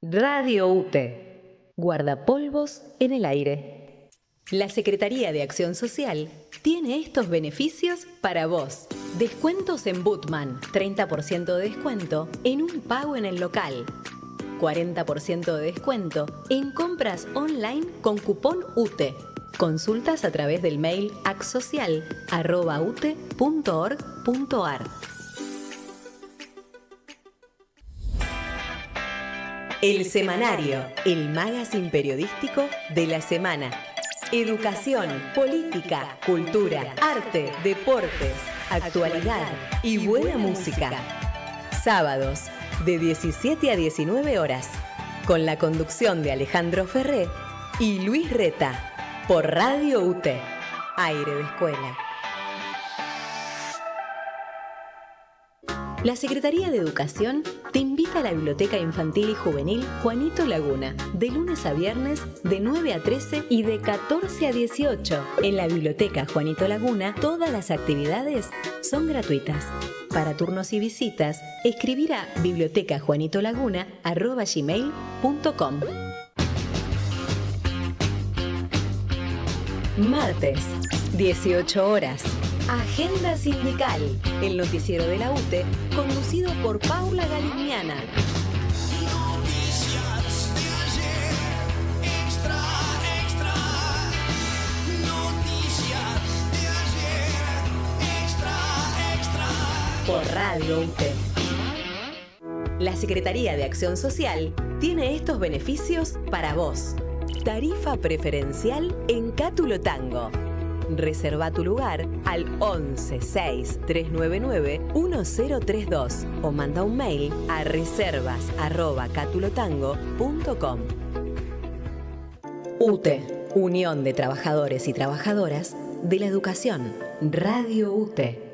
Radio UTE. Guardapolvos en el aire. La Secretaría de Acción Social tiene estos beneficios para vos. Descuentos en Butman, 30% de descuento en un pago en el local. 40% de descuento en compras online con cupón UTE. Consultas a través del mail acsocial@ute.org.ar. El Semanario, el magazine periodístico de la semana. Educación, política, cultura, arte, deportes, actualidad y buena música. Sábados, de 17 a 19 horas, con la conducción de Alejandro Ferré y Luis Reta, por Radio UTE, aire de escuela. La Secretaría de Educación te invita a la Biblioteca Infantil y Juvenil Juanito Laguna, de lunes a viernes, de 9 a 13 y de 14 a 18. En la Biblioteca Juanito Laguna, todas las actividades son gratuitas. Para turnos y visitas, escribir a bibliotecajuanitolaguna@gmail.com. Martes, 18 horas. Agenda Sindical, el noticiero de la UTE, conducido por Paula Galignana. Noticias de ayer, extra, extra. Noticias de ayer, extra, extra. Por Radio UTE. La Secretaría de Acción Social tiene estos beneficios para vos. Tarifa preferencial en Cátulo Tango. Reserva tu lugar al 11 6 399 1032 o manda un mail a reservas@catulotango.com. UTE, Unión de Trabajadores y Trabajadoras de la Educación. Radio UTE.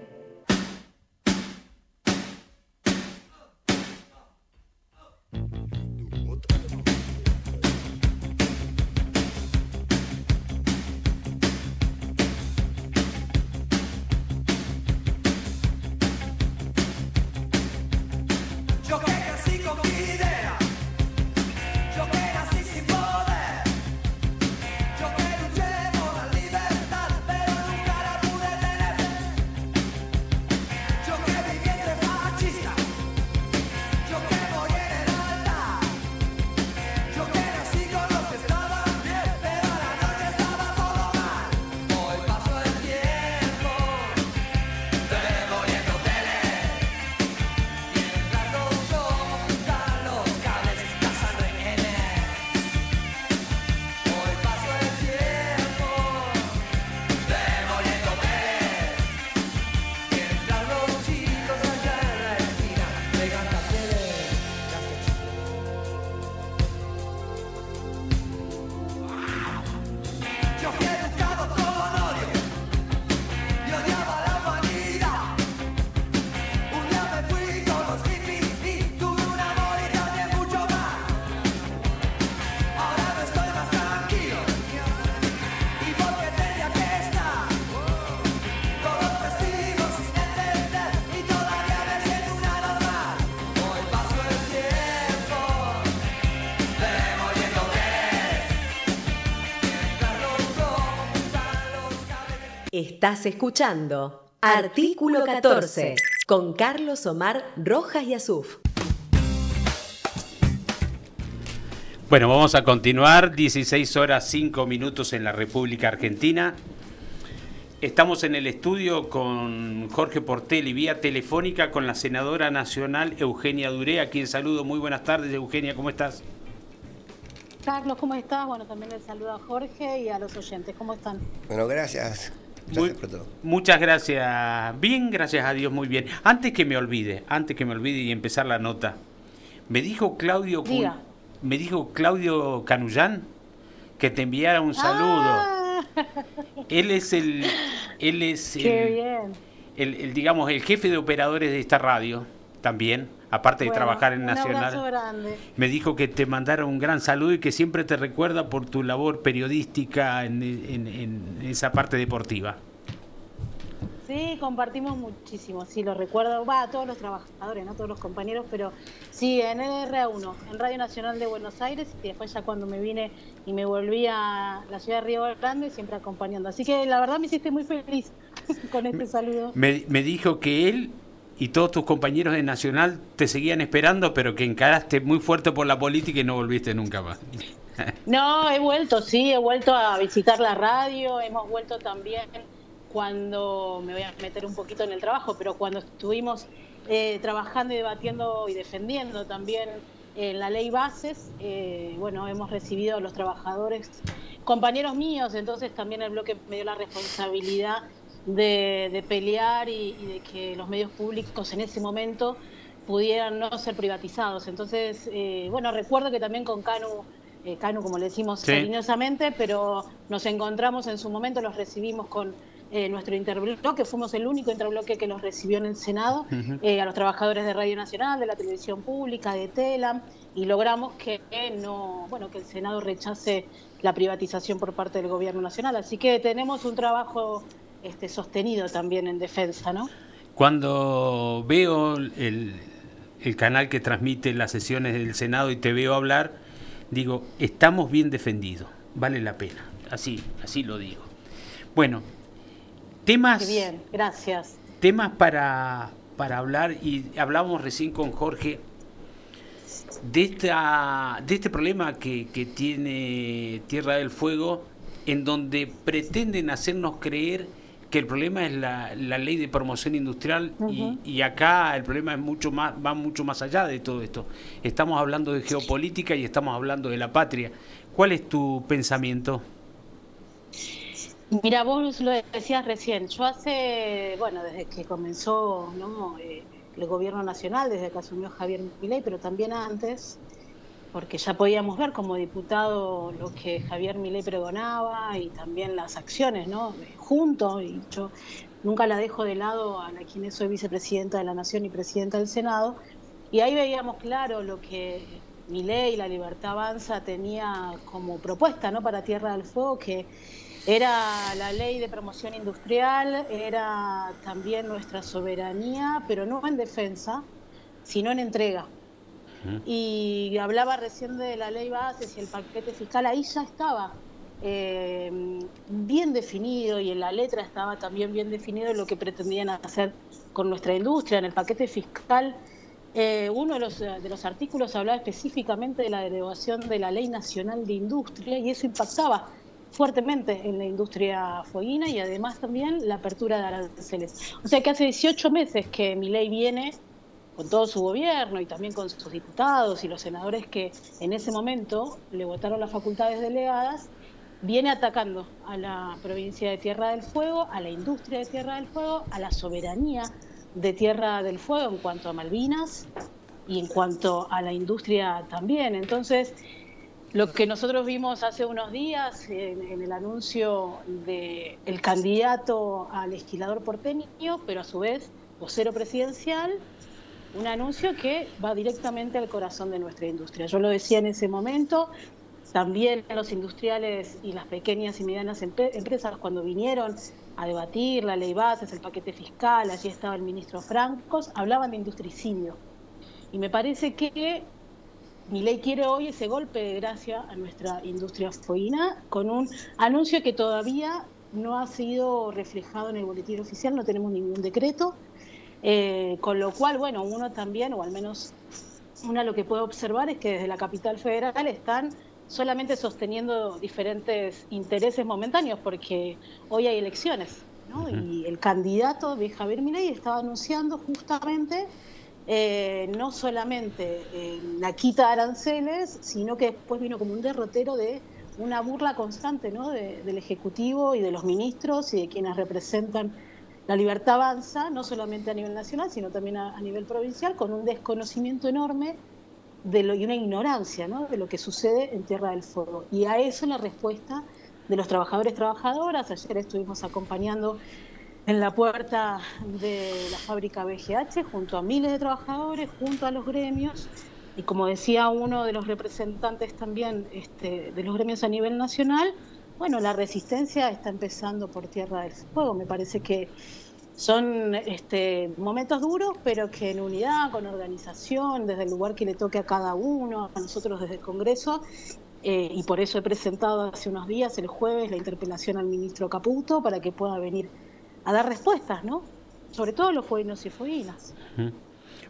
Estás escuchando Artículo 14 con Carlos Omar Rojas y Azuf. Bueno, vamos a continuar. 16 horas 5 minutos en la República Argentina. Estamos en el estudio con Jorge Portelli, vía telefónica con la senadora nacional Eugenia Duré, a quien saludo. Muy buenas tardes, Eugenia, ¿cómo estás? Carlos, ¿cómo estás? Bueno, también les saludo a Jorge y a los oyentes. ¿Cómo están? Bueno, gracias. Muchas gracias. Bien, gracias a Dios, muy bien. Antes que me olvide y empezar la nota, me dijo Claudio Canullán que te enviara un saludo. Él es digamos, el jefe de operadores de esta radio también, aparte de trabajar en Nacional. Un abrazo grande. Me dijo que te mandara un gran saludo y que siempre te recuerda por tu labor periodística en esa parte deportiva. Sí, compartimos muchísimo, sí, lo recuerdo, a todos los trabajadores, no todos los compañeros, pero sí, en RA1, en Radio Nacional de Buenos Aires, y después ya cuando me vine y me volví a la ciudad de Río Grande, siempre acompañando. Así que la verdad me hiciste muy feliz con este saludo. Me dijo que él y todos tus compañeros de Nacional te seguían esperando, pero que encaraste muy fuerte por la política y no volviste nunca más. No, he vuelto a visitar la radio, hemos vuelto también cuando me voy a meter un poquito en el trabajo, pero cuando estuvimos trabajando y debatiendo y defendiendo también la ley bases, bueno, hemos recibido a los trabajadores, compañeros míos, entonces también el bloque me dio la responsabilidad de pelear y de que los medios públicos en ese momento pudieran no ser privatizados. Entonces, bueno, recuerdo que también con Canu, como le decimos cariñosamente, pero nos encontramos en su momento, los recibimos con nuestro interbloque, fuimos el único interbloque que los recibió en el Senado, a los trabajadores de Radio Nacional, de la televisión pública, de TELAM, y logramos que que el Senado rechace la privatización por parte del gobierno nacional. Así que tenemos un trabajo sostenido también en defensa, ¿no? Cuando veo el canal que transmite las sesiones del Senado y te veo hablar, digo, estamos bien defendidos, vale la pena, así lo digo. Bueno, temas... Bien, gracias. Temas para hablar, y hablábamos recién con Jorge de este problema que tiene Tierra del Fuego, en donde pretenden hacernos creer que el problema es la ley de promoción industrial, y acá el problema es va mucho más allá de todo esto. Estamos hablando de geopolítica y estamos hablando de la patria. ¿Cuál es tu pensamiento? Mira, vos lo decías recién. Yo desde que comenzó el gobierno nacional, desde que asumió Javier Milei, pero también antes, porque ya podíamos ver como diputado lo que Javier Milei pregonaba y también las acciones, ¿no? Juntos, y yo nunca la dejo de lado a quien soy vicepresidenta de la Nación y presidenta del Senado, y ahí veíamos claro lo que Milei, La Libertad Avanza, tenía como propuesta, ¿no?, para Tierra del Fuego, que era la ley de promoción industrial, era también nuestra soberanía, pero no en defensa, sino en entrega. Y hablaba recién de la ley bases y el paquete fiscal, ahí ya estaba bien definido, y en la letra estaba también bien definido lo que pretendían hacer con nuestra industria. En el paquete fiscal, uno de los artículos hablaba específicamente de la derogación de la Ley Nacional de Industria, y eso impactaba fuertemente en la industria fueguina, y además también la apertura de aranceles. O sea que hace 18 meses que Milei viene con todo su gobierno y también con sus diputados y los senadores que en ese momento le votaron las facultades delegadas, viene atacando a la provincia de Tierra del Fuego, a la industria de Tierra del Fuego, a la soberanía de Tierra del Fuego en cuanto a Malvinas y en cuanto a la industria también. Entonces, lo que nosotros vimos hace unos días en el anuncio del candidato a legislador porteño, pero a su vez vocero presidencial, un anuncio que va directamente al corazón de nuestra industria. Yo lo decía en ese momento, también los industriales y las pequeñas y medianas empresas, cuando vinieron a debatir la ley bases, el paquete fiscal, allí estaba el ministro Francos, hablaban de industricidio. Y me parece que Milei quiere hoy ese golpe de gracia a nuestra industria fueguina con un anuncio que todavía no ha sido reflejado en el boletín oficial, no tenemos ningún decreto. Con lo cual, bueno, uno también, o al menos uno lo que puede observar es que desde la capital federal están solamente sosteniendo diferentes intereses momentáneos, porque hoy hay elecciones, ¿no? Y el candidato de Javier Milei estaba anunciando justamente no solamente la quita de aranceles, sino que después vino como un derrotero de una burla constante, ¿no?, del Ejecutivo y de los ministros y de quienes representan La Libertad Avanza, no solamente a nivel nacional, sino también a nivel provincial, con un desconocimiento enorme y una ignorancia, ¿no?, de lo que sucede en Tierra del Fuego. Y a eso la respuesta de los trabajadores y trabajadoras. Ayer estuvimos acompañando en la puerta de la fábrica BGH junto a miles de trabajadores, junto a los gremios, y como decía uno de los representantes también de los gremios a nivel nacional, bueno, la resistencia está empezando por Tierra del Fuego. Me parece que Son momentos duros, pero que en unidad, con organización, desde el lugar que le toque a cada uno, a nosotros desde el Congreso, y por eso he presentado hace unos días, el jueves, la interpelación al ministro Caputo para que pueda venir a dar respuestas, ¿no? Sobre todo a los fueguinos y fueguinas.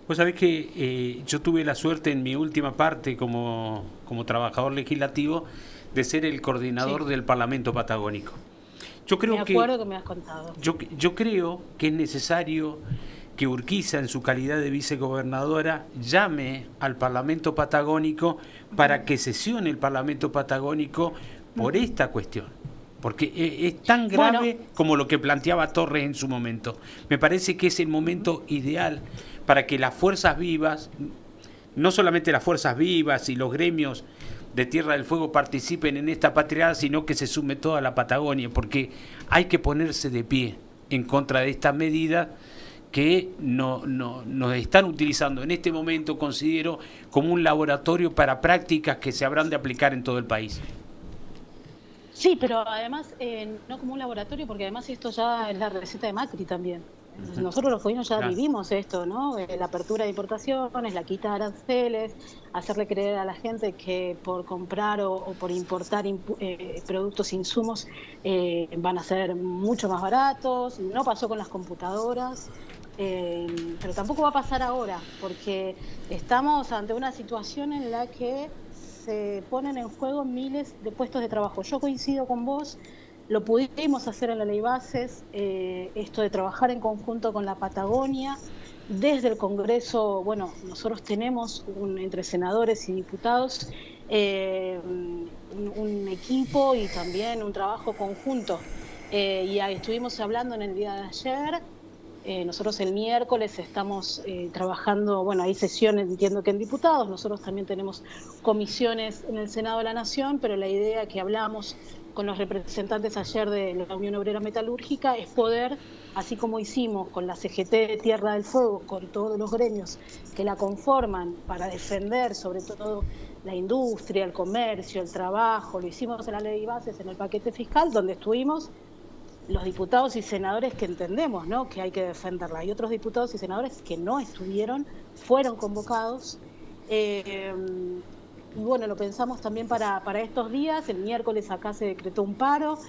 Vos sabés que yo tuve la suerte en mi última parte como trabajador legislativo de ser el coordinador del Parlamento Patagónico. Yo creo me acuerdo que me has contado. Yo creo que es necesario que Urquiza, en su calidad de vicegobernadora, llame al Parlamento Patagónico para que sesione el Parlamento Patagónico por esta cuestión. Porque es tan grave como lo que planteaba Torres en su momento. Me parece que es el momento ideal para que las fuerzas vivas, no solamente las fuerzas vivas y los gremios de Tierra del Fuego participen en esta patriada, sino que se sume toda la Patagonia, porque hay que ponerse de pie en contra de esta medida que nos están utilizando en este momento, considero, como un laboratorio para prácticas que se habrán de aplicar en todo el país. Sí, pero además no como un laboratorio, porque además esto ya es la receta de Macri también. Nosotros los fueguinos ya vivimos esto, ¿no? La apertura de importaciones, la quita de aranceles, hacerle creer a la gente que por comprar o por importar productos, insumos, van a ser mucho más baratos. No pasó con las computadoras, pero tampoco va a pasar ahora, porque estamos ante una situación en la que se ponen en juego miles de puestos de trabajo. Yo coincido con vos. Lo pudimos hacer en la ley bases, esto de trabajar en conjunto con la Patagonia. Desde el Congreso, bueno, nosotros tenemos entre senadores y diputados un equipo y también un trabajo conjunto. Y estuvimos hablando en el día de ayer. Nosotros el miércoles estamos trabajando, bueno, hay sesiones, entiendo que en diputados, nosotros también tenemos comisiones en el Senado de la Nación, pero la idea que hablamos con los representantes ayer de la Unión Obrera Metalúrgica es poder, así como hicimos con la CGT de Tierra del Fuego, con todos los gremios que la conforman para defender sobre todo la industria, el comercio, el trabajo, lo hicimos en la ley de bases, en el paquete fiscal, donde estuvimos los diputados y senadores que entendemos, ¿no?, que hay que defenderla. Hay otros diputados y senadores que no estuvieron, fueron convocados. Y bueno, lo pensamos también para estos días. El miércoles acá se decretó un paro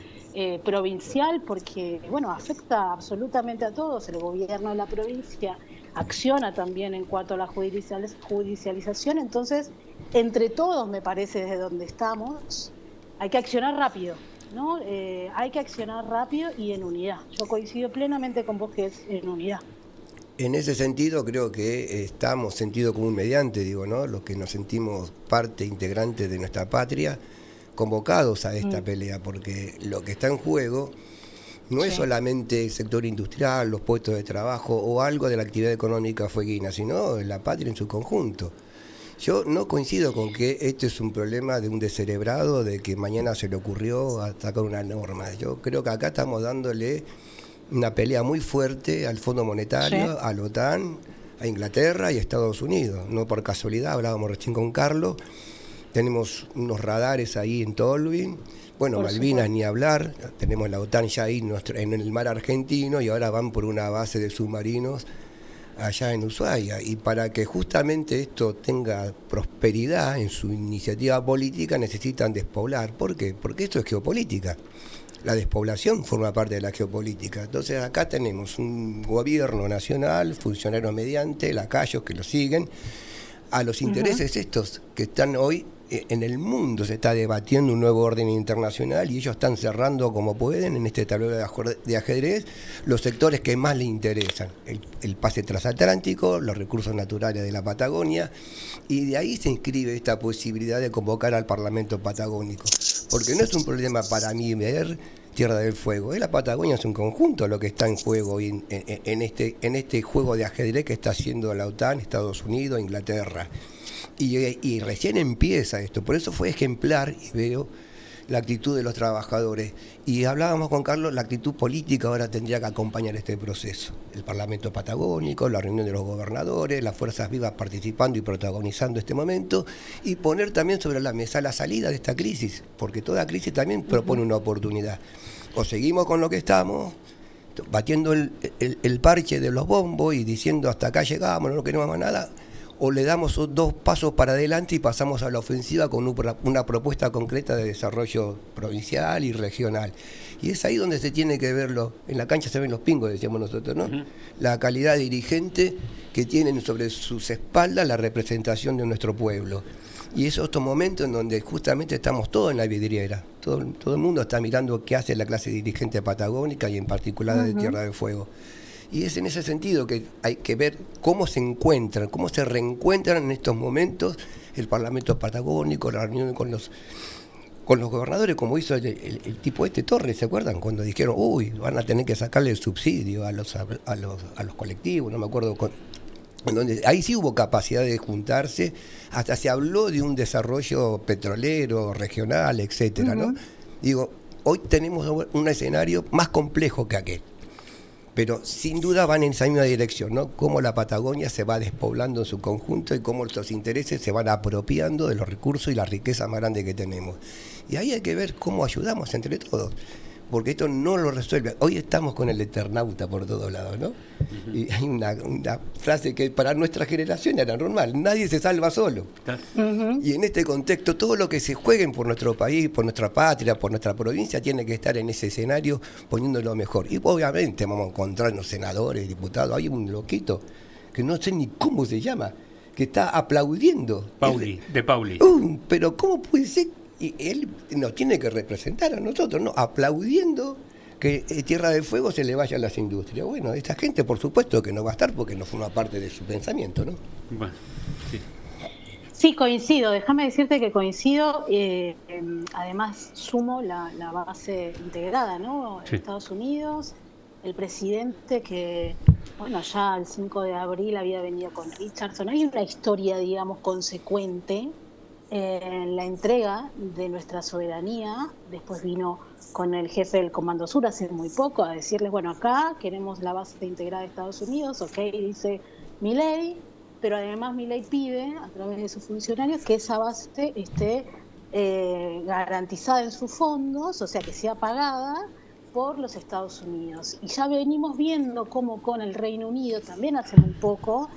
provincial porque, bueno, afecta absolutamente a todos. El gobierno de la provincia acciona también en cuanto a la judicialización. Entonces, entre todos, me parece, desde donde estamos, hay que accionar rápido, ¿no? Hay que accionar rápido y en unidad. Yo coincido plenamente con vos que es en unidad. En ese sentido creo que estamos sentido común mediante, digo, ¿no? Los que nos sentimos parte integrante de nuestra patria, convocados a esta pelea, porque lo que está en juego no es solamente el sector industrial, los puestos de trabajo o algo de la actividad económica fueguina, sino la patria en su conjunto. Yo no coincido con que este es un problema de un descerebrado, de que mañana se le ocurrió sacar una norma. Yo creo que acá estamos dándole una pelea muy fuerte al Fondo Monetario, a la OTAN, a Inglaterra y a Estados Unidos. No por casualidad, hablábamos recién con Carlos, tenemos unos radares ahí en Tolwyn, bueno, Malvinas ni hablar, tenemos la OTAN ya ahí en el mar argentino y ahora van por una base de submarinos allá en Ushuaia. Y para que justamente esto tenga prosperidad en su iniciativa política necesitan despoblar. ¿Por qué? Porque esto es geopolítica. La despoblación forma parte de la geopolítica. Entonces acá tenemos un gobierno nacional, funcionarios mediante, lacayos que lo siguen, a los intereses estos que están hoy en el mundo. Se está debatiendo un nuevo orden internacional y ellos están cerrando como pueden en este tablero de ajedrez los sectores que más les interesan. El pase transatlántico, los recursos naturales de la Patagonia, y de ahí se inscribe esta posibilidad de convocar al Parlamento Patagónico. Porque no es un problema para mí ver Tierra del Fuego, la Patagonia es un conjunto lo que está en juego en este juego de ajedrez que está haciendo la OTAN, Estados Unidos, Inglaterra. Y recién empieza esto, por eso fue ejemplar y veo la actitud de los trabajadores. Y hablábamos con Carlos, la actitud política ahora tendría que acompañar este proceso. El Parlamento Patagónico, la reunión de los gobernadores, las fuerzas vivas participando y protagonizando este momento, y poner también sobre la mesa la salida de esta crisis, porque toda crisis también propone una oportunidad. O seguimos con lo que estamos, batiendo el parche de los bombos y diciendo hasta acá llegamos, no queremos más nada, o le damos 2 pasos para adelante y pasamos a la ofensiva con una propuesta concreta de desarrollo provincial y regional. Y es ahí donde se tiene que verlo, en la cancha se ven los pingos, decíamos nosotros, ¿no? Uh-huh. La calidad dirigente que tienen sobre sus espaldas la representación de nuestro pueblo. Y es otro momento en donde justamente estamos todos en la vidriera. Todo el mundo está mirando qué hace la clase dirigente patagónica y en particular de Tierra del Fuego. Y es en ese sentido que hay que ver cómo se encuentran, cómo se reencuentran en estos momentos el Parlamento patagónico, la reunión con los gobernadores, como hizo el tipo Torres, ¿se acuerdan? Cuando dijeron, van a tener que sacarle el subsidio a los colectivos, no me acuerdo, donde ahí sí hubo capacidad de juntarse, hasta se habló de un desarrollo petrolero, regional, etcétera, ¿no? Digo, hoy tenemos un escenario más complejo que aquel, pero sin duda van en esa misma dirección, ¿no? Cómo la Patagonia se va despoblando en su conjunto y cómo los intereses se van apropiando de los recursos y la riqueza más grande que tenemos. Y ahí hay que ver cómo ayudamos entre todos, porque esto no lo resuelve. Hoy estamos con el Eternauta por todos lados, ¿no? Uh-huh. Y hay una frase que para nuestra generación era normal: nadie se salva solo. Uh-huh. Y en este contexto, todo lo que se jueguen por nuestro país, por nuestra patria, por nuestra provincia, tiene que estar en ese escenario poniéndolo mejor. Y obviamente vamos a encontrarnos senadores, diputados. Hay un loquito que no sé ni cómo se llama, que está aplaudiendo. Pauli. Pero ¿cómo puede ser? Y él nos tiene que representar a nosotros, ¿no? Aplaudiendo que Tierra del Fuego se le vaya a las industrias. Bueno, esta gente por supuesto que no va a estar porque no forma parte de su pensamiento, ¿no? Bueno, sí. Sí, coincido, déjame decirte que coincido, además sumo la base integrada, ¿no? Sí. Estados Unidos, el presidente que, bueno, ya el 5 de abril había venido con Richardson. Hay una historia, digamos, consecuente en la entrega de nuestra soberanía. Después vino con el jefe del Comando Sur hace muy poco a decirles, bueno, acá queremos la base integrada de Estados Unidos, ok, dice Milei, pero además Milei pide a través de sus funcionarios que esa base esté garantizada en sus fondos, o sea, que sea pagada por los Estados Unidos. Y ya venimos viendo cómo con el Reino Unido también hace muy poco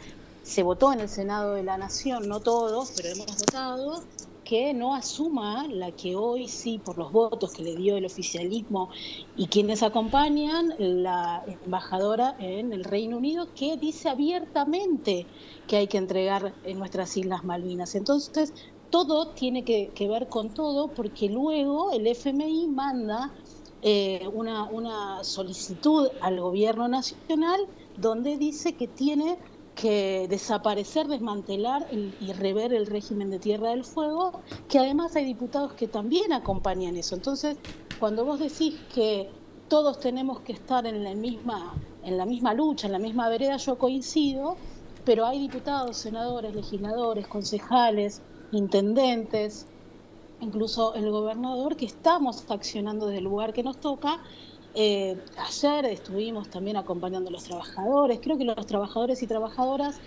se votó en el Senado de la Nación, no todos, pero hemos votado, que no asuma la que hoy sí, por los votos que le dio el oficialismo y quienes acompañan, la embajadora en el Reino Unido, que dice abiertamente que hay que entregar en nuestras Islas Malvinas. Entonces, todo tiene que ver con todo, porque luego el FMI manda una solicitud al gobierno nacional donde dice que tiene que desaparecer, desmantelar y rever el régimen de Tierra del Fuego, que además hay diputados que también acompañan eso. Entonces, cuando vos decís que todos tenemos que estar en la misma lucha, en la misma vereda, yo coincido, pero hay diputados, senadores, legisladores, concejales, intendentes, incluso el gobernador, que estamos accionando desde el lugar que nos toca. Ayer estuvimos también acompañando a los trabajadores. Creo que los trabajadores y trabajadoras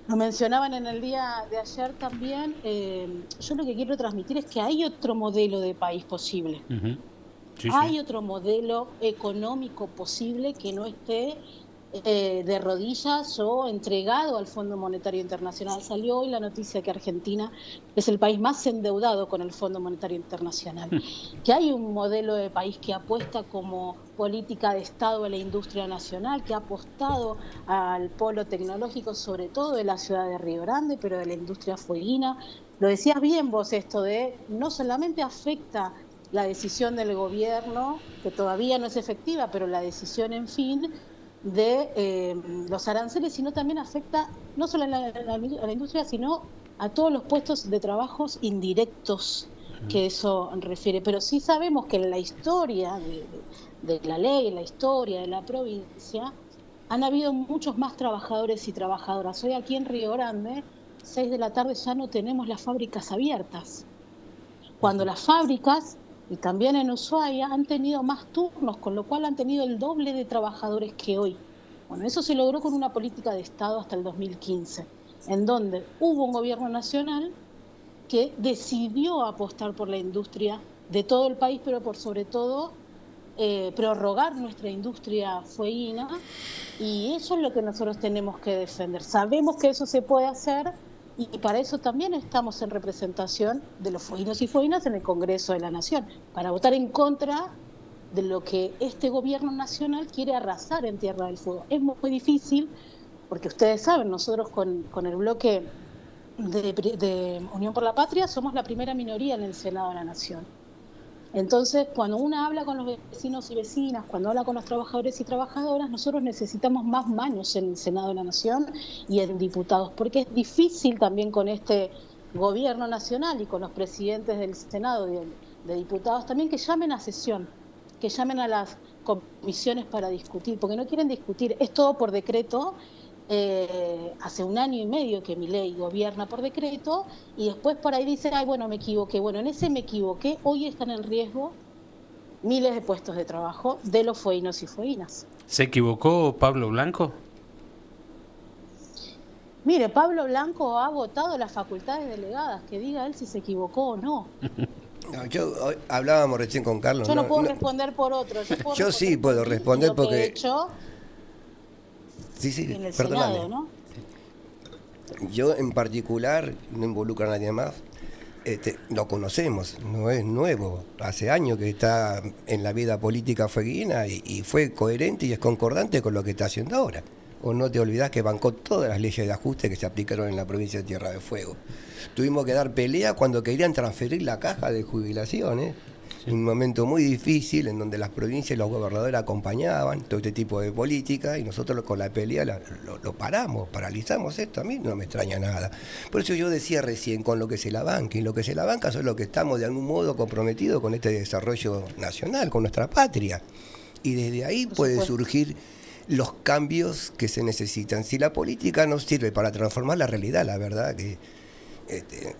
lo mencionaban en el día de ayer también. Yo lo que quiero transmitir es que hay otro modelo de país posible. Uh-huh. Hay otro modelo económico posible que no esté de rodillas o entregado al Fondo Monetario Internacional. Salió hoy la noticia que Argentina es el país más endeudado con el Fondo Monetario Internacional. Que hay un modelo de país que apuesta como política de Estado a la industria nacional, que ha apostado al polo tecnológico, sobre todo de la ciudad de Río Grande, pero de la industria fueguina. Lo decías bien vos, esto de no solamente afecta la decisión del gobierno, que todavía no es efectiva, pero la decisión, en fin, de los aranceles, sino también afecta no solo a la industria, sino a todos los puestos de trabajos indirectos que eso refiere. Pero sí sabemos que en la historia de la ley, en la historia de la provincia, han habido muchos más trabajadores y trabajadoras. Hoy aquí en Río Grande, 6 de la tarde, ya no tenemos las fábricas abiertas. Cuando las fábricas, y también en Ushuaia, han tenido más turnos, con lo cual han tenido el doble de trabajadores que hoy. Bueno, eso se logró con una política de Estado hasta el 2015, en donde hubo un gobierno nacional que decidió apostar por la industria de todo el país, pero por sobre todo prorrogar nuestra industria fueguina, y eso es lo que nosotros tenemos que defender. Sabemos que eso se puede hacer, y para eso también estamos en representación de los fueguinos y fueguinas en el Congreso de la Nación, para votar en contra de lo que este gobierno nacional quiere arrasar en Tierra del Fuego. Es muy difícil, porque ustedes saben, nosotros con el bloque de Unión por la Patria somos la primera minoría en el Senado de la Nación. Entonces, cuando uno habla con los vecinos y vecinas, cuando habla con los trabajadores y trabajadoras, nosotros necesitamos más manos en el Senado de la Nación y en diputados, porque es difícil también con este gobierno nacional y con los presidentes del Senado y de diputados también, que llamen a sesión, que llamen a las comisiones para discutir, porque no quieren discutir, es todo por decreto. Hace 1 año y medio que Milei gobierna por decreto, y después por ahí dicen, ay, bueno, me equivoqué. Bueno, en ese me equivoqué, hoy están en riesgo miles de puestos de trabajo de los fueguinos y fueguinas. ¿Se equivocó Pablo Blanco? Mire, Pablo Blanco ha votado las facultades delegadas, que diga él si se equivocó o no. No, hablábamos recién con Carlos. Yo no puedo responder por otro. Yo sí puedo responder porque... he hecho sí, en el perdóname. Senado, ¿no? Yo en particular, no involucro a nadie más, lo conocemos, no es nuevo. Hace años que está en la vida política fueguina y fue coherente y es concordante con lo que está haciendo ahora. O no te olvidás que bancó todas las leyes de ajuste que se aplicaron en la provincia de Tierra del Fuego. Tuvimos que dar pelea cuando querían transferir la caja de jubilaciones. Un momento muy difícil en donde las provincias y los gobernadores acompañaban todo este tipo de política, y nosotros con la pelea lo paralizamos esto. A mí no me extraña nada. Por eso yo decía recién, con lo que se la banca, y lo que se la banca son los que estamos de algún modo comprometidos con este desarrollo nacional, con nuestra patria. Y desde ahí puede surgir los cambios que se necesitan. Si la política nos sirve para transformar la realidad, la verdad que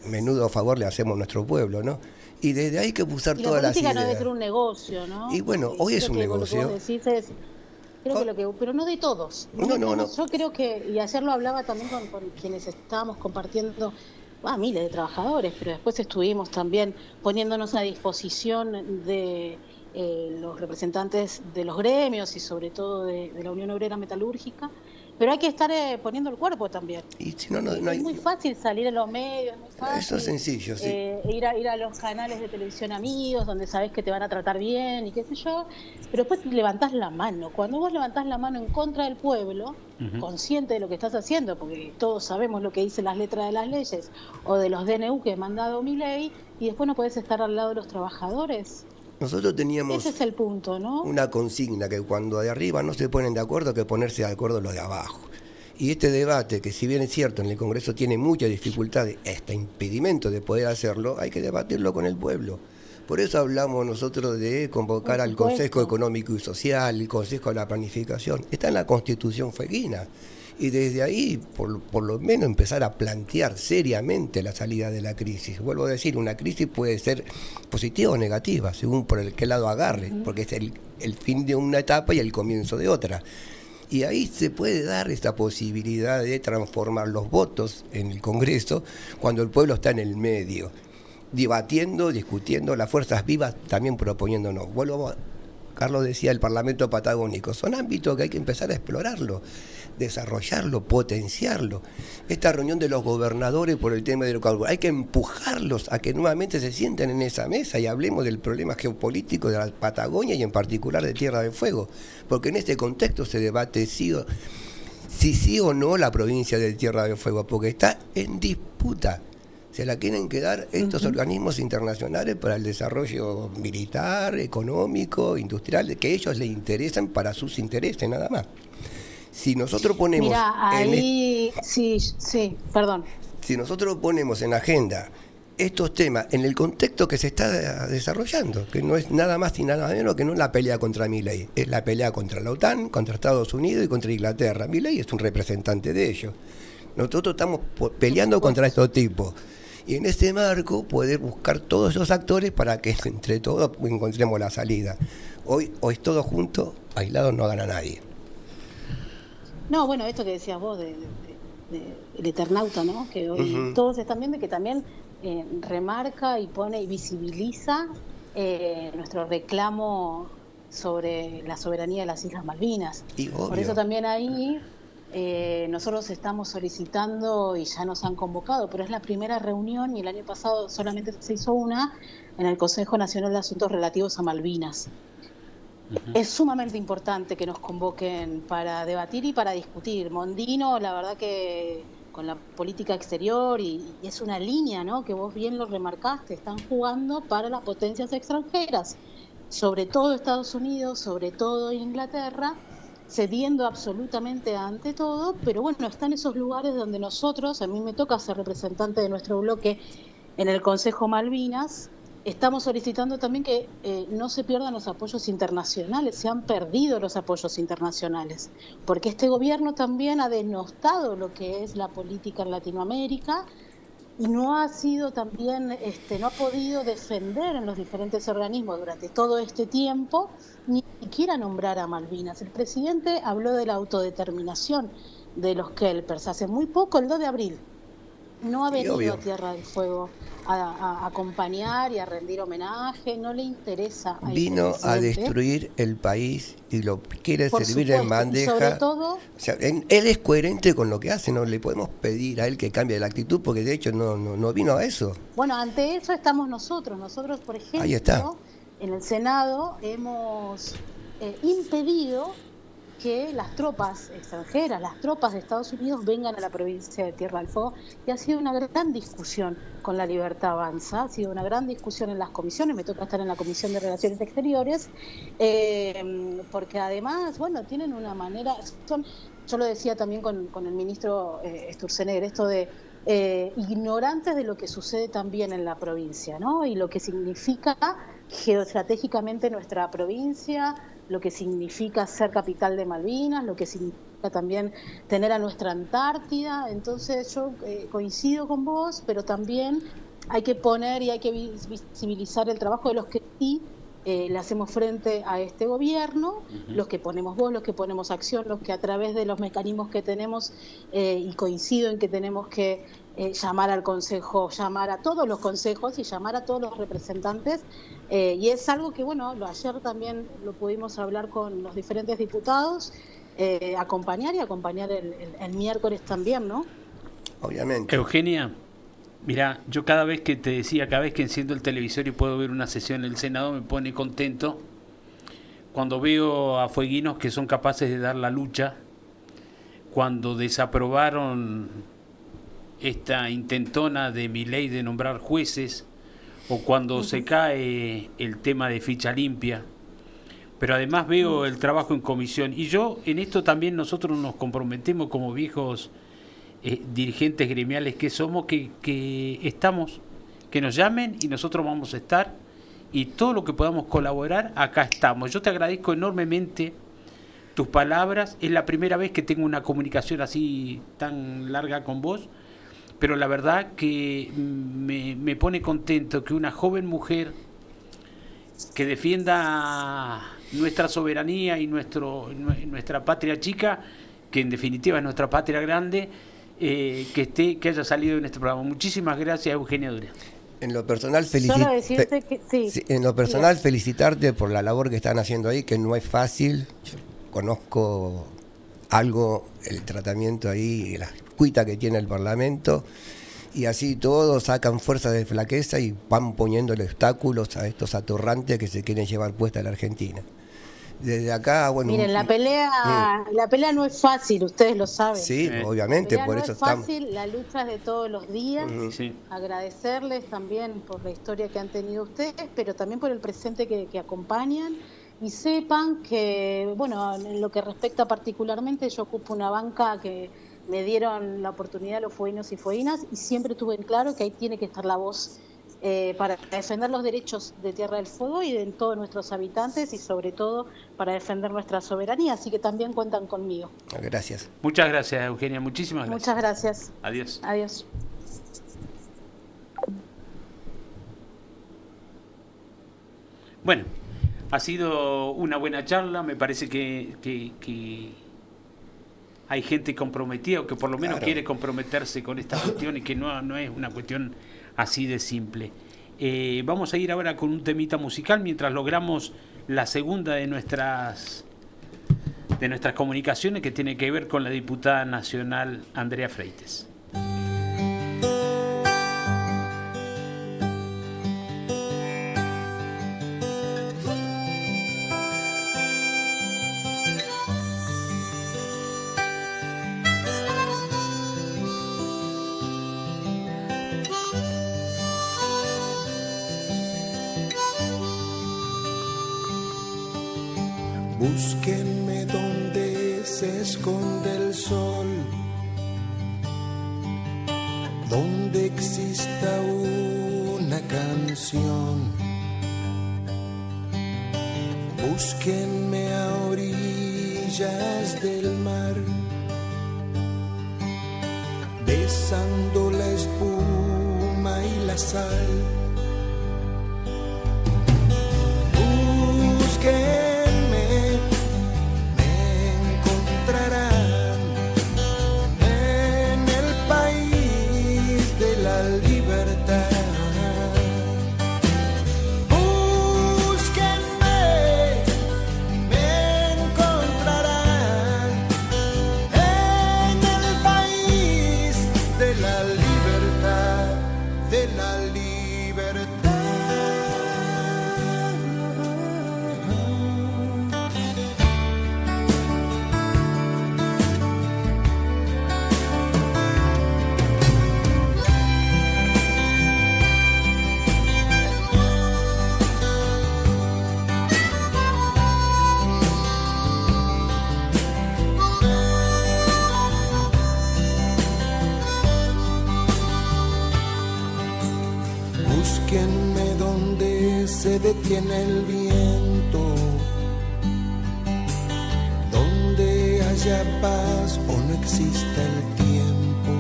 menudo favor le hacemos a nuestro pueblo, ¿no? Y desde ahí hay que usar todas las ideas. La política no debe ser un negocio, ¿no? Y bueno, hoy es un negocio. Pero no de todos. No. Yo creo que, y ayer lo hablaba también con quienes estábamos compartiendo, miles de trabajadores, pero después estuvimos también poniéndonos a disposición de los representantes de los gremios y sobre todo de la Unión Obrera Metalúrgica. Pero hay que estar poniendo el cuerpo también. Y si no hay... Es muy fácil salir en los medios, es muy fácil. Eso es sencillo, sí. Ir a los canales de televisión amigos, donde sabes que te van a tratar bien y qué sé yo, pero después levantás la mano. Cuando vos levantás la mano en contra del pueblo, consciente de lo que estás haciendo, porque todos sabemos lo que dicen las letras de las leyes o de los DNU que ha mandado Milei, y después no podés estar al lado de los trabajadores. Nosotros teníamos ese es el punto, ¿no? Una consigna que cuando de arriba no se ponen de acuerdo, que ponerse de acuerdo los de abajo. Y este debate, que si bien es cierto, en el Congreso tiene muchas dificultades, hasta impedimento de poder hacerlo, hay que debatirlo con el pueblo. Por eso hablamos nosotros de convocar al Consejo Económico y Social, el Consejo de la Planificación. Está en la Constitución fueguina. Y desde ahí, por lo menos, empezar a plantear seriamente la salida de la crisis. Vuelvo a decir, una crisis puede ser positiva o negativa, según por qué lado agarre, porque es el fin de una etapa y el comienzo de otra. Y ahí se puede dar esta posibilidad de transformar los votos en el Congreso cuando el pueblo está en el medio, debatiendo, discutiendo, las fuerzas vivas también proponiéndonos. Carlos decía, el Parlamento Patagónico, son ámbitos que hay que empezar a explorarlo, desarrollarlo, potenciarlo. Esta reunión de los gobernadores por el tema de hidrocarburos, hay que empujarlos a que nuevamente se sienten en esa mesa y hablemos del problema geopolítico de la Patagonia y en particular de Tierra del Fuego, porque en este contexto se debate si sí o no la provincia de Tierra del Fuego, porque está en disputa. Se la quieren quedar estos organismos internacionales para el desarrollo militar, económico, industrial, que ellos les interesan para sus intereses nada más. Si nosotros ponemos... Mirá, ahí... perdón. Si nosotros ponemos en agenda estos temas en el contexto que se está desarrollando, que no es nada más y nada menos que no la pelea contra Milei, es la pelea contra la OTAN, contra Estados Unidos y contra Inglaterra. Milei es un representante de ellos. Nosotros estamos peleando contra estos tipos. Y en ese marco poder buscar todos esos actores para que entre todos encontremos la salida. Hoy todos juntos, aislados no gana nadie. No, bueno, esto que decías vos del Eternauta, ¿no? Que hoy todos están viendo y que también remarca y pone y visibiliza nuestro reclamo sobre la soberanía de las Islas Malvinas. Por obvio. eso también ahí nosotros estamos solicitando y ya nos han convocado, pero es la primera reunión y el año pasado solamente se hizo una en el Consejo Nacional de Asuntos Relativos a Malvinas. Es sumamente importante que nos convoquen para debatir y para discutir. Mondino, la verdad que con la política exterior y es una línea, ¿no?, que vos bien lo remarcaste, están jugando para las potencias extranjeras, sobre todo Estados Unidos, sobre todo Inglaterra, cediendo absolutamente ante todo, pero bueno, están esos lugares donde nosotros, a mí me toca ser representante de nuestro bloque en el Consejo Malvinas, estamos solicitando también que no se pierdan los apoyos internacionales, se han perdido los apoyos internacionales, porque este gobierno también ha denostado lo que es la política en Latinoamérica y no ha sido también, no ha podido defender en los diferentes organismos durante todo este tiempo, ni siquiera nombrar a Malvinas. El presidente habló de la autodeterminación de los Kelpers hace muy poco, el 2 de abril. No ha venido a Tierra del Fuego a acompañar y a rendir homenaje, no le interesa. Vino a destruir el país y lo quiere servir en bandeja. Sobre todo, o sea, él es coherente con lo que hace, no le podemos pedir a él que cambie la actitud porque de hecho no vino a eso. Bueno, ante eso estamos nosotros, por ejemplo, ahí está. En el Senado hemos impedido que las tropas extranjeras, las tropas de Estados Unidos vengan a la provincia de Tierra del Fuego, y ha sido una gran discusión con La Libertad Avanza, ha sido una gran discusión en las comisiones, me toca estar en la Comisión de Relaciones Exteriores, porque además, bueno, tienen una manera, yo lo decía también con el ministro Sturzenegger, esto de ignorantes de lo que sucede también en la provincia, ¿no? Y lo que significa geoestratégicamente nuestra provincia, lo que significa ser capital de Malvinas, lo que significa también tener a nuestra Antártida. Entonces yo coincido con vos, pero también hay que poner y hay que visibilizar el trabajo de los que sí le hacemos frente a este gobierno, los que ponemos voz, los que ponemos acción, los que a través de los mecanismos que tenemos, y coincido en que tenemos que llamar al Consejo, llamar a todos los consejos y llamar a todos los representantes, y es algo que, bueno, ayer también lo pudimos hablar con los diferentes diputados, acompañar el miércoles también, ¿no? Obviamente. Eugenia, mira, yo cada vez que enciendo el televisor y puedo ver una sesión en el Senado me pone contento cuando veo a fueguinos que son capaces de dar la lucha, cuando desaprobaron esta intentona de Milei de nombrar jueces, o cuando se cae el tema de ficha limpia, pero además veo el trabajo en comisión, y yo en esto también nosotros nos comprometemos como viejos dirigentes gremiales que somos, que estamos, que nos llamen y nosotros vamos a estar, y todo lo que podamos colaborar, acá estamos. Yo te agradezco enormemente tus palabras, es la primera vez que tengo una comunicación así tan larga con vos, pero la verdad que me pone contento que una joven mujer que defienda nuestra soberanía y nuestra patria chica, que en definitiva es nuestra patria grande, que haya salido en este programa. Muchísimas gracias, Eugenia Durán. En lo personal, sí. Felicitarte por la labor que están haciendo ahí, que no es fácil. Yo conozco algo, el tratamiento ahí, la cuita que tiene el Parlamento, y así todos sacan fuerza de flaqueza y van poniéndole obstáculos a estos atorrantes que se quieren llevar puesta a la Argentina. Desde acá, bueno... Miren, la pelea no es fácil, ustedes lo saben. Sí, obviamente, por no eso es estamos... fácil, la lucha es de todos los días. Sí. Agradecerles también por la historia que han tenido ustedes, pero también por el presente que acompañan. Y sepan que, bueno, en lo que respecta particularmente, yo ocupo una banca que me dieron la oportunidad los fueguinos y fueguinas, y siempre tuve en claro que ahí tiene que estar la voz para defender los derechos de Tierra del Fuego y de todos nuestros habitantes, y sobre todo para defender nuestra soberanía, así que también cuentan conmigo. Gracias. Muchas gracias, Eugenia, muchísimas gracias. Muchas gracias. Adiós. Adiós. Bueno, ha sido una buena charla, me parece que hay gente comprometida, o que por lo menos quiere comprometerse con esta cuestión, y que no es una cuestión así de simple. Vamos a ir ahora con un temita musical mientras logramos la segunda de nuestras comunicaciones, que tiene que ver con la diputada nacional Andrea Freites. Búsquenme donde se esconde el sol, donde exista una canción. Búsquenme a orillas del mar, besando la espuma y la sal. Búsquenme, en el país de la libertad. Búsquenme, me encontrarán en el país de la libertad, de la libertad. Búsquenme donde se detiene el viento, donde haya paz o no exista el tiempo,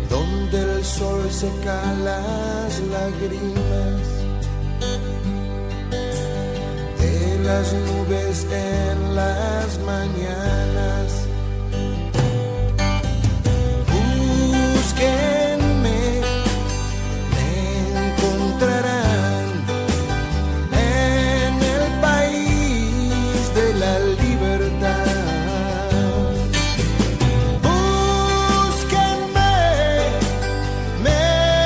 donde el sol seca las lágrimas de las nubes en las mañanas. Búsquenme, encontrarán en el país de la libertad. Búsquenme, me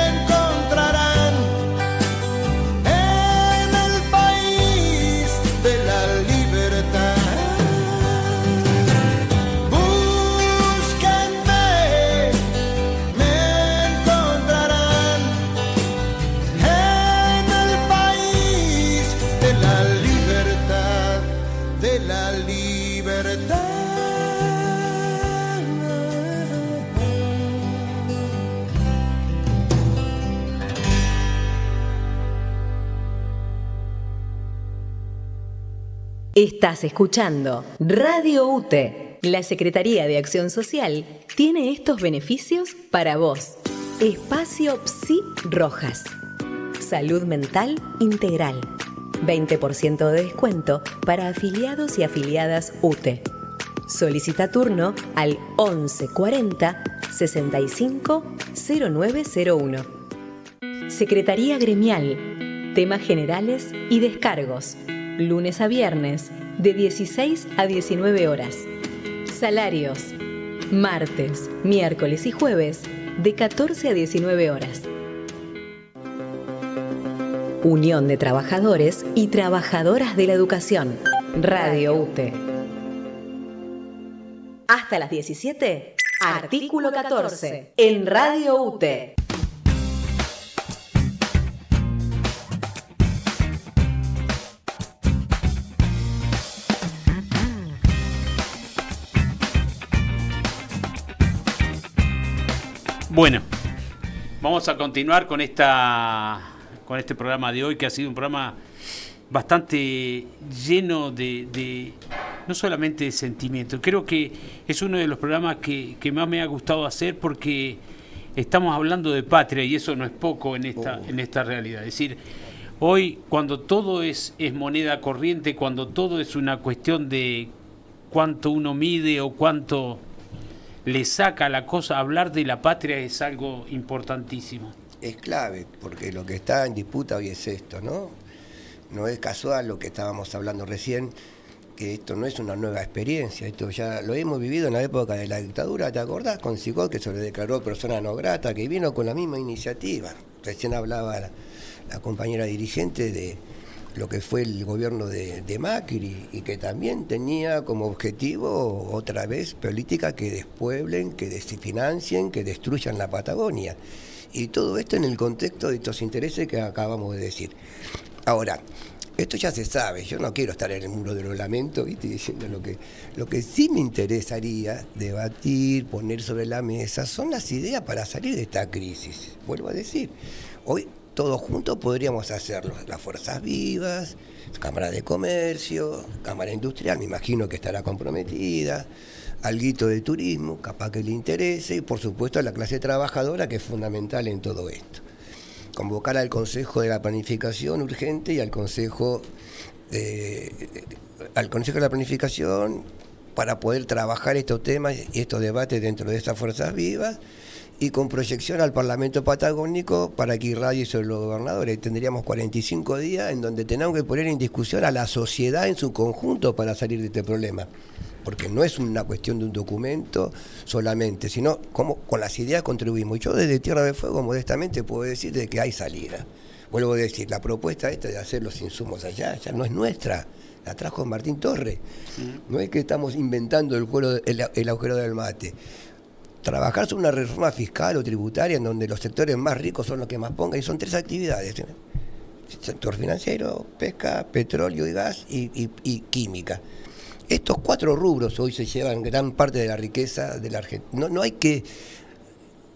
encontrarán en el país de la libertad. Estás escuchando Radio UTE. La Secretaría de Acción Social tiene estos beneficios para vos. Espacio Psi Rojas. Salud mental integral. 20% de descuento para afiliados y afiliadas UTE. Solicita turno al 11 40 65 0901. Secretaría Gremial. Temas generales y descargos. Lunes a viernes, de 16 a 19 horas. Salarios. Martes, miércoles y jueves, de 14 a 19 horas. Unión de Trabajadores y Trabajadoras de la Educación. Radio UTE. Hasta las 17, artículo 14, en Radio UTE. Bueno, vamos a continuar con este programa de hoy, que ha sido un programa bastante lleno de no solamente de sentimientos. Creo que es uno de los programas que más me ha gustado hacer, porque estamos hablando de patria y eso no es poco en esta realidad. Es decir, hoy, cuando todo es moneda corriente, cuando todo es una cuestión de cuánto uno mide o cuánto le saca la cosa, hablar de la patria es algo importantísimo. es clave, porque lo que está en disputa hoy es esto, ¿no? No es casual lo que estábamos hablando recién, que esto no es una nueva experiencia, esto ya lo hemos vivido en la época de la dictadura, ¿te acordás? Con Sigol, que se le declaró persona no grata, que vino con la misma iniciativa. Recién hablaba la compañera dirigente de lo que fue el gobierno de Macri, y que también tenía como objetivo otra vez políticas que despueblen, que desfinancien, que destruyan la Patagonia. Y todo esto en el contexto de estos intereses que acabamos de decir. Ahora, esto ya se sabe, yo no quiero estar en el muro de los lamentos, ¿viste? Diciendo lo que sí me interesaría debatir, poner sobre la mesa, son las ideas para salir de esta crisis. Vuelvo a decir, hoy todos juntos podríamos hacerlo, las fuerzas vivas, Cámara de Comercio, Cámara Industrial, me imagino que estará comprometida, alguito de turismo, capaz que le interese, y por supuesto a la clase trabajadora, que es fundamental en todo esto. Convocar al Consejo de la Planificación urgente y al Consejo de la Planificación para poder trabajar estos temas y estos debates dentro de estas fuerzas vivas, y con proyección al Parlamento Patagónico para que irradie sobre los gobernadores. Tendríamos 45 días en donde tenemos que poner en discusión a la sociedad en su conjunto para salir de este problema. Porque no es una cuestión de un documento solamente, sino cómo con las ideas contribuimos. Yo desde Tierra del Fuego modestamente puedo decir de que hay salida. Vuelvo a decir, la propuesta esta de hacer los insumos allá ya no es nuestra, la trajo Martín Torres. No es que estamos inventando el agujero del mate. Trabajar sobre una reforma fiscal o tributaria en donde los sectores más ricos son los que más pongan, y son 3 actividades: sector financiero, pesca, petróleo y gas y química. Estos 4 rubros hoy se llevan gran parte de la riqueza de la Argentina. No hay que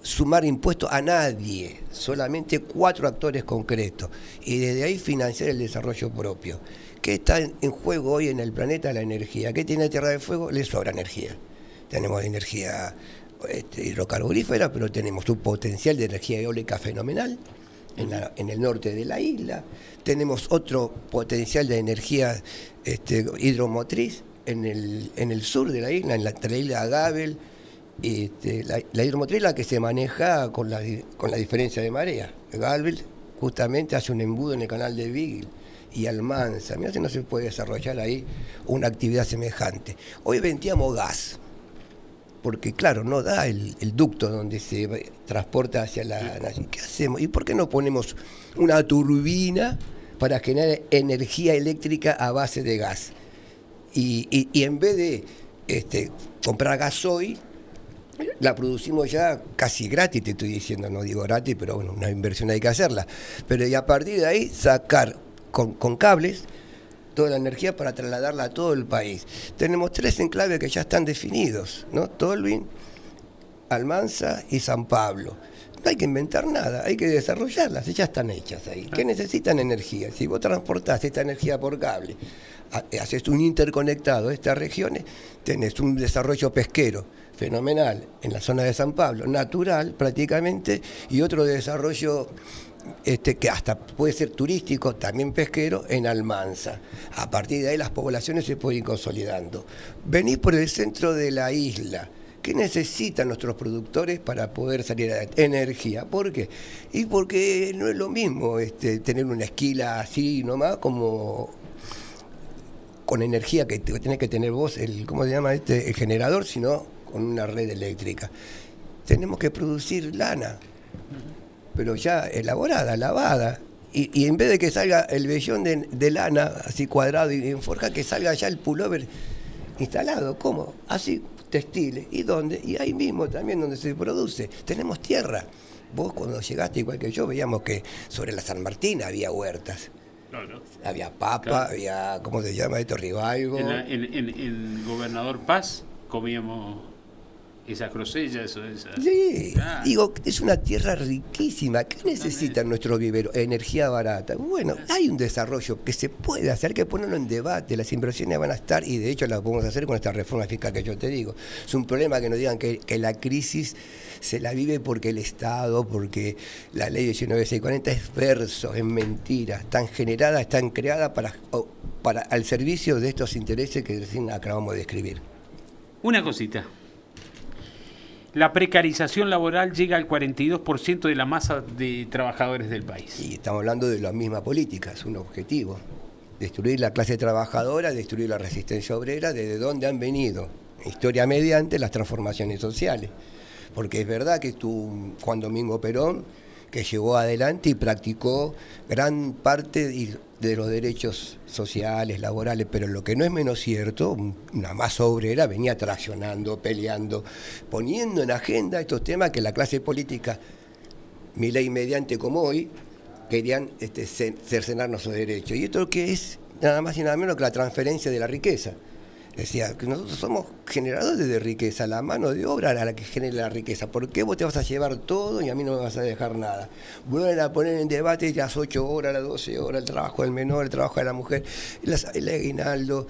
sumar impuestos a nadie, solamente 4 actores concretos, y desde ahí financiar el desarrollo propio. ¿Qué está en juego hoy en el planeta? La energía. ¿Qué tiene Tierra del Fuego? Le sobra energía. Tenemos energía hidrocarburífera, pero tenemos un potencial de energía eólica fenomenal en el norte de la isla. Tenemos otro potencial de energía hidromotriz en el sur de la isla, entre la isla Gabel. La hidromotriz, la que se maneja con la diferencia de marea. Gabel justamente hace un embudo en el canal de Beagle y Almanza. Mirá si no se puede desarrollar ahí una actividad semejante. Hoy ventíamos gas, porque claro, no da el ducto donde se transporta hacia la nación. ¿Qué hacemos? ¿Y por qué no ponemos una turbina para generar energía eléctrica a base de gas? Y en vez de comprar gasoil, la producimos ya casi gratis, te estoy diciendo, no digo gratis, pero bueno, una inversión hay que hacerla. Pero y a partir de ahí sacar con cables toda la energía para trasladarla a todo el país. Tenemos 3 enclaves que ya están definidos, ¿no? Tolwyn, Almanza y San Pablo. No hay que inventar nada, hay que desarrollarlas, ya están hechas ahí. ¿Qué necesitan? Energía. Si vos transportás esta energía por cable, haces un interconectado de estas regiones, tenés un desarrollo pesquero fenomenal en la zona de San Pablo, natural prácticamente, y otro desarrollo que hasta puede ser turístico, también pesquero, en Almanza. A partir de ahí las poblaciones se pueden ir consolidando. Venís por el centro de la isla. ¿Qué necesitan nuestros productores para poder salir adelante? Energía. ¿Por qué? Y porque no es lo mismo tener una esquila así nomás como con energía que tenés que tener vos, ¿cómo se llama el generador? Sino con una red eléctrica. Tenemos que producir lana, pero ya elaborada, lavada, y en vez de que salga el vellón de lana así cuadrado y en forja, que salga ya el pullover instalado. ¿Cómo? Así, textiles. ¿Y dónde? Y ahí mismo también donde se produce. Tenemos tierra. Vos cuando llegaste, igual que yo, veíamos que sobre la San Martín había huertas. No. Había papa, claro. Había, ¿cómo se llama esto? Ribaigo. En Gobernador Paz comíamos esas grosellas. Sí, digo, es una tierra riquísima. ¿Qué necesita nuestro vivero? Energía barata. Bueno, hay un desarrollo que se puede hacer, hay que ponerlo en debate. Las inversiones van a estar, y de hecho las podemos hacer con esta reforma fiscal que yo te digo. Es un problema que nos digan que la crisis se la vive porque el Estado, porque la ley 19640 es verso, es mentira. Están generadas, están creadas para al servicio de estos intereses que recién acabamos de describir. Una cosita. La precarización laboral llega al 42% de la masa de trabajadores del país. Y estamos hablando de la misma política, es un objetivo. Destruir la clase trabajadora, destruir la resistencia obrera, desde donde han venido, historia mediante, las transformaciones sociales. Porque es verdad que Juan Domingo Perón, que llevó adelante y practicó gran parte de los derechos sociales, laborales, pero lo que no es menos cierto, una masa obrera venía traccionando, peleando, poniendo en agenda estos temas que la clase política, Milei mediante como hoy, querían cercenar nuestros derechos. Y esto que es nada más y nada menos que la transferencia de la riqueza. Decía que nosotros somos generadores de riqueza, la mano de obra era la que genera la riqueza. ¿Por qué vos te vas a llevar todo y a mí no me vas a dejar nada? Vuelven a poner en debate las 8 horas, las 12 horas, el trabajo del menor, el trabajo de la mujer, el aguinaldo,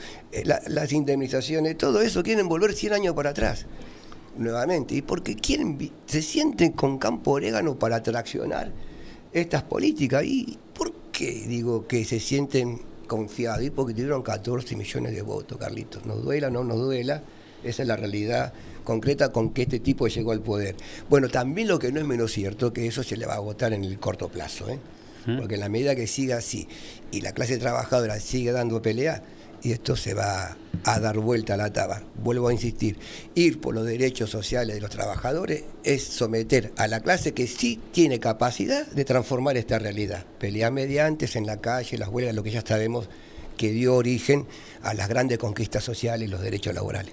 las indemnizaciones, todo eso quieren volver 100 años para atrás. Nuevamente, y porque se sienten con campo orégano para traccionar estas políticas. ¿Y por qué digo que se sienten confiados? Y porque tuvieron 14 millones de votos, Carlitos. Nos duela o no nos duela, esa es la realidad concreta con que este tipo llegó al poder. Bueno, también lo que no es menos cierto, que eso se le va a votar en el corto plazo, porque en la medida que siga así y la clase trabajadora sigue dando pelea, y esto se va a dar vuelta a la taba. Vuelvo a insistir, ir por los derechos sociales de los trabajadores es someter a la clase que sí tiene capacidad de transformar esta realidad. Pelear mediante en la calle, las huelgas, lo que ya sabemos que dio origen a las grandes conquistas sociales y los derechos laborales.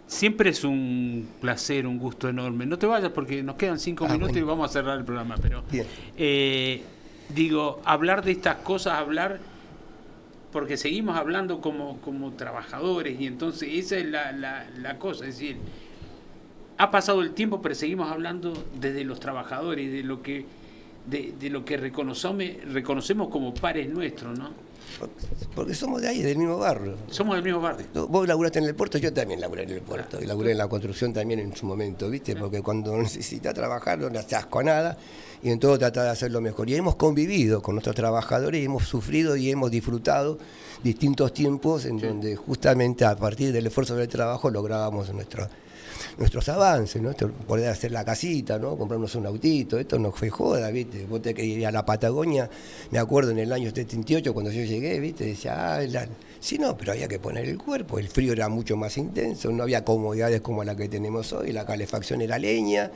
Siempre es un placer, un gusto enorme. No te vayas porque nos quedan 5 minutos y vamos a cerrar el programa. Pero digo, hablar de estas cosas, porque seguimos hablando como trabajadores, y entonces esa es la cosa, es decir, ha pasado el tiempo pero seguimos hablando desde los trabajadores, de lo que reconocemos como pares nuestros, ¿no? Porque somos de ahí, del mismo barrio. Somos del mismo barrio. Vos laburaste en el puerto, yo también laburé en el puerto, y laburé en la construcción también en su momento, ¿viste? Porque cuando necesitas trabajar no te con nada, y en todo tratás de hacerlo mejor. Y hemos convivido con nuestros trabajadores, y hemos sufrido y hemos disfrutado distintos tiempos en donde justamente a partir del esfuerzo del trabajo lográbamos nuestros avances, ¿no? Poder hacer la casita, ¿no? Comprarnos un autito, esto no fue joda, ¿viste? Vos te querías ir a la Patagonia, me acuerdo en el año 78 cuando yo llegué, ¿viste? Decía, sí, no, pero había que poner el cuerpo, el frío era mucho más intenso, no había comodidades como la que tenemos hoy, la calefacción era leña,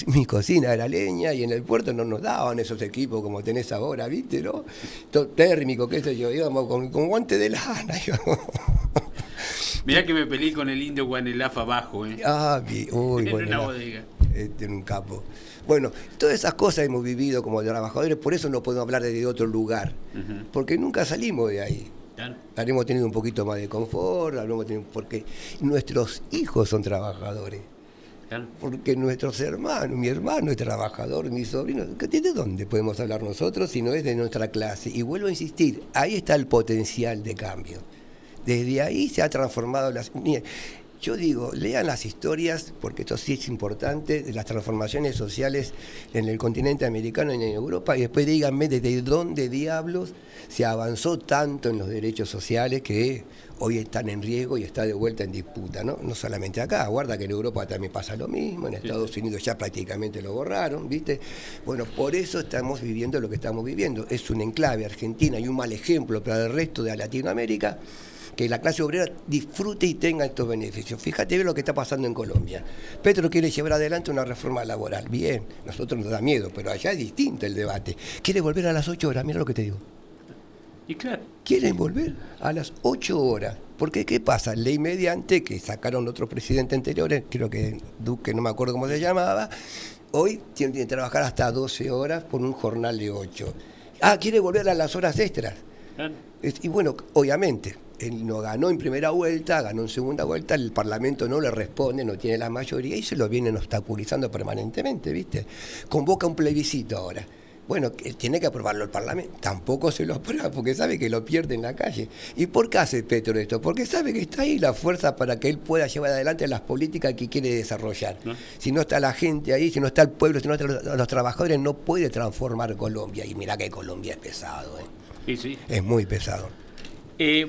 mi cocina era leña, y en el puerto no nos daban esos equipos como tenés ahora, ¿viste? ¿No? Todo térmico, qué sé yo, íbamos con guante de lana, íbamos. Mirá que me peleé con el indio Guanelaf abajo, uy, en bueno, una bodega. En un capo. Bueno, todas esas cosas hemos vivido como trabajadores, por eso no podemos hablar desde otro lugar, porque nunca salimos de ahí. Claro. Habremos tenido un poquito más de confort, porque nuestros hijos son trabajadores. Claro. Porque nuestros hermanos, mi hermano es trabajador, mi sobrino, ¿de dónde podemos hablar nosotros si no es de nuestra clase? Y vuelvo a insistir, ahí está el potencial de cambio. Desde ahí se ha transformado yo digo, lean las historias, porque esto sí es importante, de las transformaciones sociales en el continente americano y en Europa, y después díganme desde dónde diablos se avanzó tanto en los derechos sociales que hoy están en riesgo y está de vuelta en disputa, ¿no? No solamente acá, guarda que en Europa también pasa lo mismo, en Estados Unidos ya prácticamente lo borraron, ¿viste? Bueno, por eso estamos viviendo lo que estamos viviendo. Es un enclave Argentina y un mal ejemplo para el resto de Latinoamérica, que la clase obrera disfrute y tenga estos beneficios. Fíjate bien lo que está pasando en Colombia. Petro quiere llevar adelante una reforma laboral. Bien, nosotros nos da miedo, pero allá es distinto el debate. Quiere volver a las 8 horas, mira lo que te digo. Y claro. Quieren volver a las 8 horas. Porque, ¿qué pasa? Ley mediante, que sacaron otros presidentes anteriores, creo que Duque, no me acuerdo cómo se llamaba, hoy tienen que trabajar hasta 12 horas por un jornal de 8. Quiere volver a las horas extras. Claro. Y bueno, obviamente, él no ganó en primera vuelta, ganó en segunda vuelta, el Parlamento no le responde, no tiene la mayoría y se lo vienen obstaculizando permanentemente, ¿viste? Convoca un plebiscito ahora. Bueno, tiene que aprobarlo el Parlamento. Tampoco se lo aprueba porque sabe que lo pierde en la calle. ¿Y por qué hace Petro esto? Porque sabe que está ahí la fuerza para que él pueda llevar adelante las políticas que quiere desarrollar. ¿No? Si no está la gente ahí, si no está el pueblo, si no están los trabajadores, no puede transformar Colombia. Y mirá que Colombia es pesado, ¿eh? Sí, sí. Es muy pesado.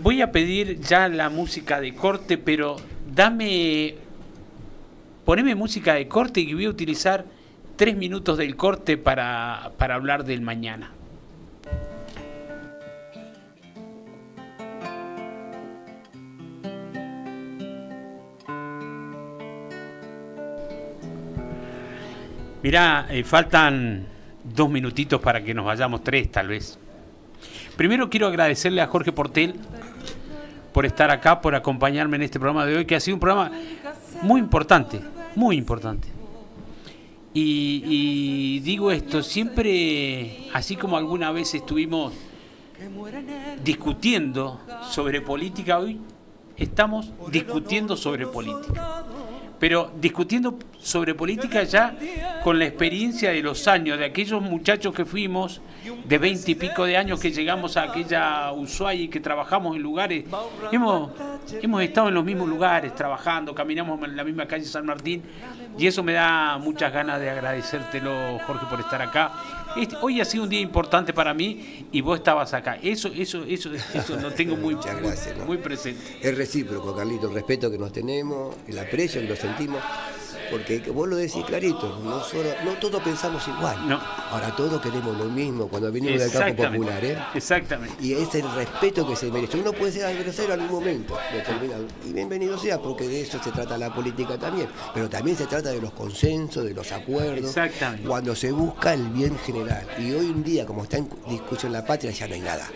Voy a pedir ya la música de corte, pero dame poneme música de corte y voy a utilizar 3 minutos del corte para hablar del mañana. Mirá, faltan 2 minutitos para que nos vayamos, 3 tal vez. Primero quiero agradecerle a Jorge Portel por estar acá, por acompañarme en este programa de hoy, que ha sido un programa muy importante, muy importante. Y digo esto, siempre, así como alguna vez estuvimos discutiendo sobre política, hoy estamos discutiendo sobre política. Pero discutiendo sobre política ya con la experiencia de los años, de aquellos muchachos que fuimos, de 20 y pico de años que llegamos a aquella Ushuaia y que trabajamos en lugares, hemos estado en los mismos lugares trabajando, caminamos en la misma calle San Martín, y eso me da muchas ganas de agradecértelo, Jorge, por estar acá. Hoy ha sido un día importante para mí y vos estabas acá. Eso lo tengo muy, gracias, muy presente. Es recíproco, Carlito, el respeto que nos tenemos, el aprecio que lo sentimos, porque vos lo decís clarito, no todos pensamos igual. No. Ahora todos queremos lo mismo cuando venimos del campo popular, ¿eh? Exactamente. Y es el respeto que se merece. Uno puede ser adversario en algún momento, y bienvenido sea, porque de eso se trata la política también. Pero también se trata de los consensos, de los acuerdos. Exactamente. Cuando se busca el bien general. Y hoy en día, como está en discusión la patria, ya no hay nada.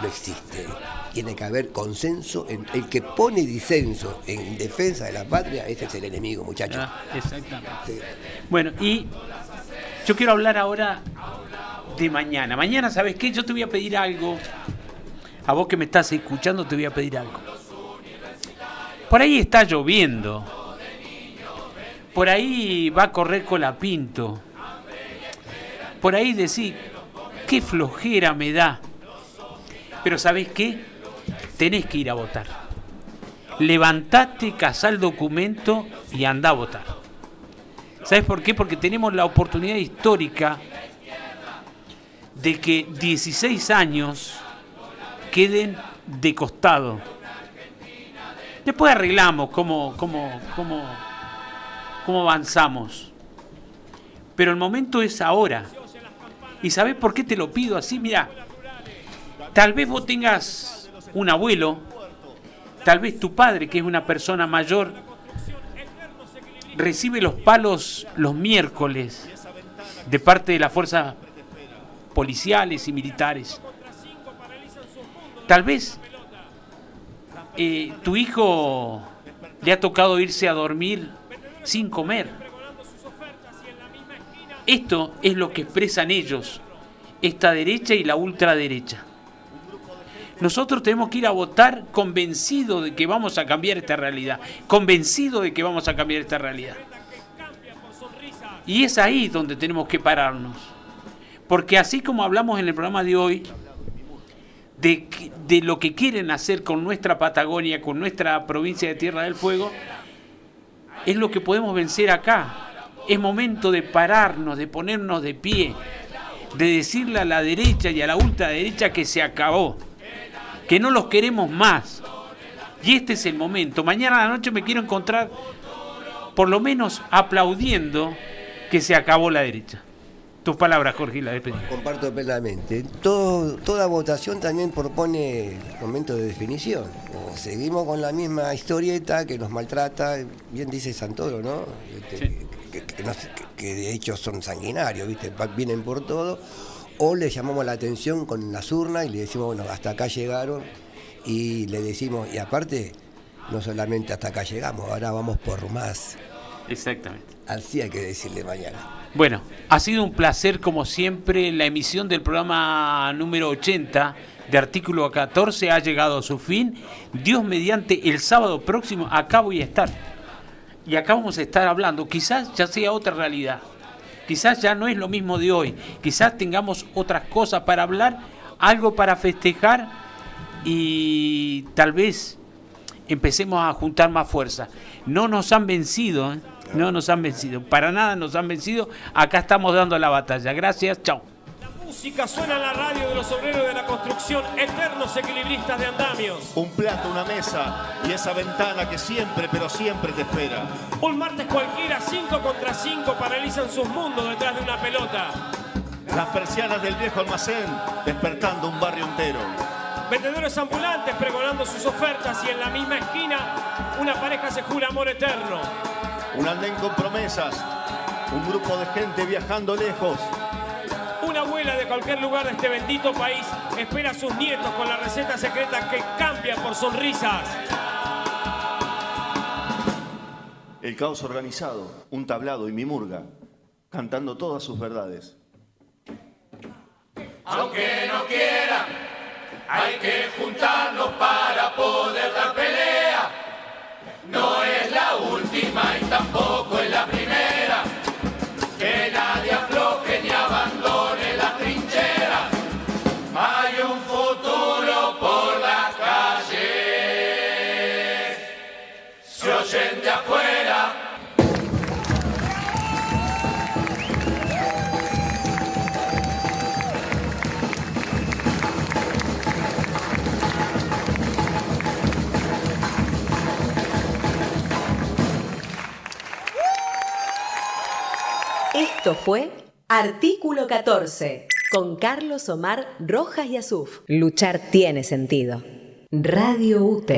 No existe. Tiene que haber consenso. El que pone disenso en defensa de la patria, ese es el enemigo, muchachos. Exactamente. Sí. Bueno, y yo quiero hablar ahora de mañana. Mañana, ¿sabes qué? Yo te voy a pedir algo. A vos que me estás escuchando, te voy a pedir algo. Por ahí está lloviendo. Por ahí va a correr Colapinto. Por ahí decís, qué flojera me da. Pero ¿sabés qué? Tenés que ir a votar. Levantate, cazá el documento y andá a votar. ¿Sabés por qué? Porque tenemos la oportunidad histórica de que 16 años queden de costado. Después arreglamos cómo avanzamos. Pero el momento es ahora. ¿Y sabés por qué te lo pido así? Mirá, tal vez vos tengas un abuelo, tal vez tu padre, que es una persona mayor, recibe los palos los miércoles de parte de las fuerzas policiales y militares. Tal vez tu hijo le ha tocado irse a dormir sin comer. Esto es lo que expresan ellos, esta derecha y la ultraderecha. Nosotros tenemos que ir a votar convencidos de que vamos a cambiar esta realidad, convencidos de que vamos a cambiar esta realidad. Y es ahí donde tenemos que pararnos. Porque así como hablamos en el programa de hoy, de lo que quieren hacer con nuestra Patagonia, con nuestra provincia de Tierra del Fuego, es lo que podemos vencer acá. Es momento de pararnos, de ponernos de pie, de decirle a la derecha y a la ultraderecha que se acabó, que no los queremos más. Y este es el momento. Mañana a la noche me quiero encontrar, por lo menos aplaudiendo que se acabó la derecha. Tus palabras, Jorge, la despedida. Comparto plenamente. Toda votación también propone momentos de definición. Seguimos con la misma historieta que nos maltrata, bien dice Santoro, ¿no? Sí. Que de hecho son sanguinarios, ¿viste? Vienen por todo. O le llamamos la atención con las urnas y le decimos, bueno, hasta acá llegaron. Y le decimos, y aparte, no solamente hasta acá llegamos, ahora vamos por más. Exactamente. Así hay que decirle mañana. Bueno, ha sido un placer como siempre. La emisión del programa número 80 de Artículo 14 ha llegado a su fin. Dios mediante, el sábado próximo acá voy a estar. Y acá vamos a estar hablando. Quizás ya sea otra realidad. Quizás ya no es lo mismo de hoy. Quizás tengamos otras cosas para hablar, algo para festejar y tal vez empecemos a juntar más fuerza. No nos han vencido, ¿eh? No nos han vencido. Para nada nos han vencido. Acá estamos dando la batalla. Gracias. Chao. música suena en la radio de los obreros de la construcción, eternos equilibristas de andamios. Un plato, una mesa y esa ventana que siempre, pero siempre te espera. Un martes cualquiera, 5 contra 5, paralizan sus mundos detrás de una pelota. Las persianas del viejo almacén despertando un barrio entero. Vendedores ambulantes pregonando sus ofertas y en la misma esquina una pareja se jura amor eterno. Un andén con promesas, un grupo de gente viajando lejos. Una abuela de cualquier lugar de este bendito país espera a sus nietos con la receta secreta que cambia por sonrisas. El caos organizado, un tablado y mi murga, cantando todas sus verdades. Aunque no quieran, hay que juntarnos para poder dar pelea. No es la última y tampoco es la primera. Que nadie afloje ni abandone la trinchera. Hay un futuro por las calles. Se oyen de afuera. Esto fue Artículo 14, con Carlos Omar Rojas y Azuf. Luchar tiene sentido. Radio UTE.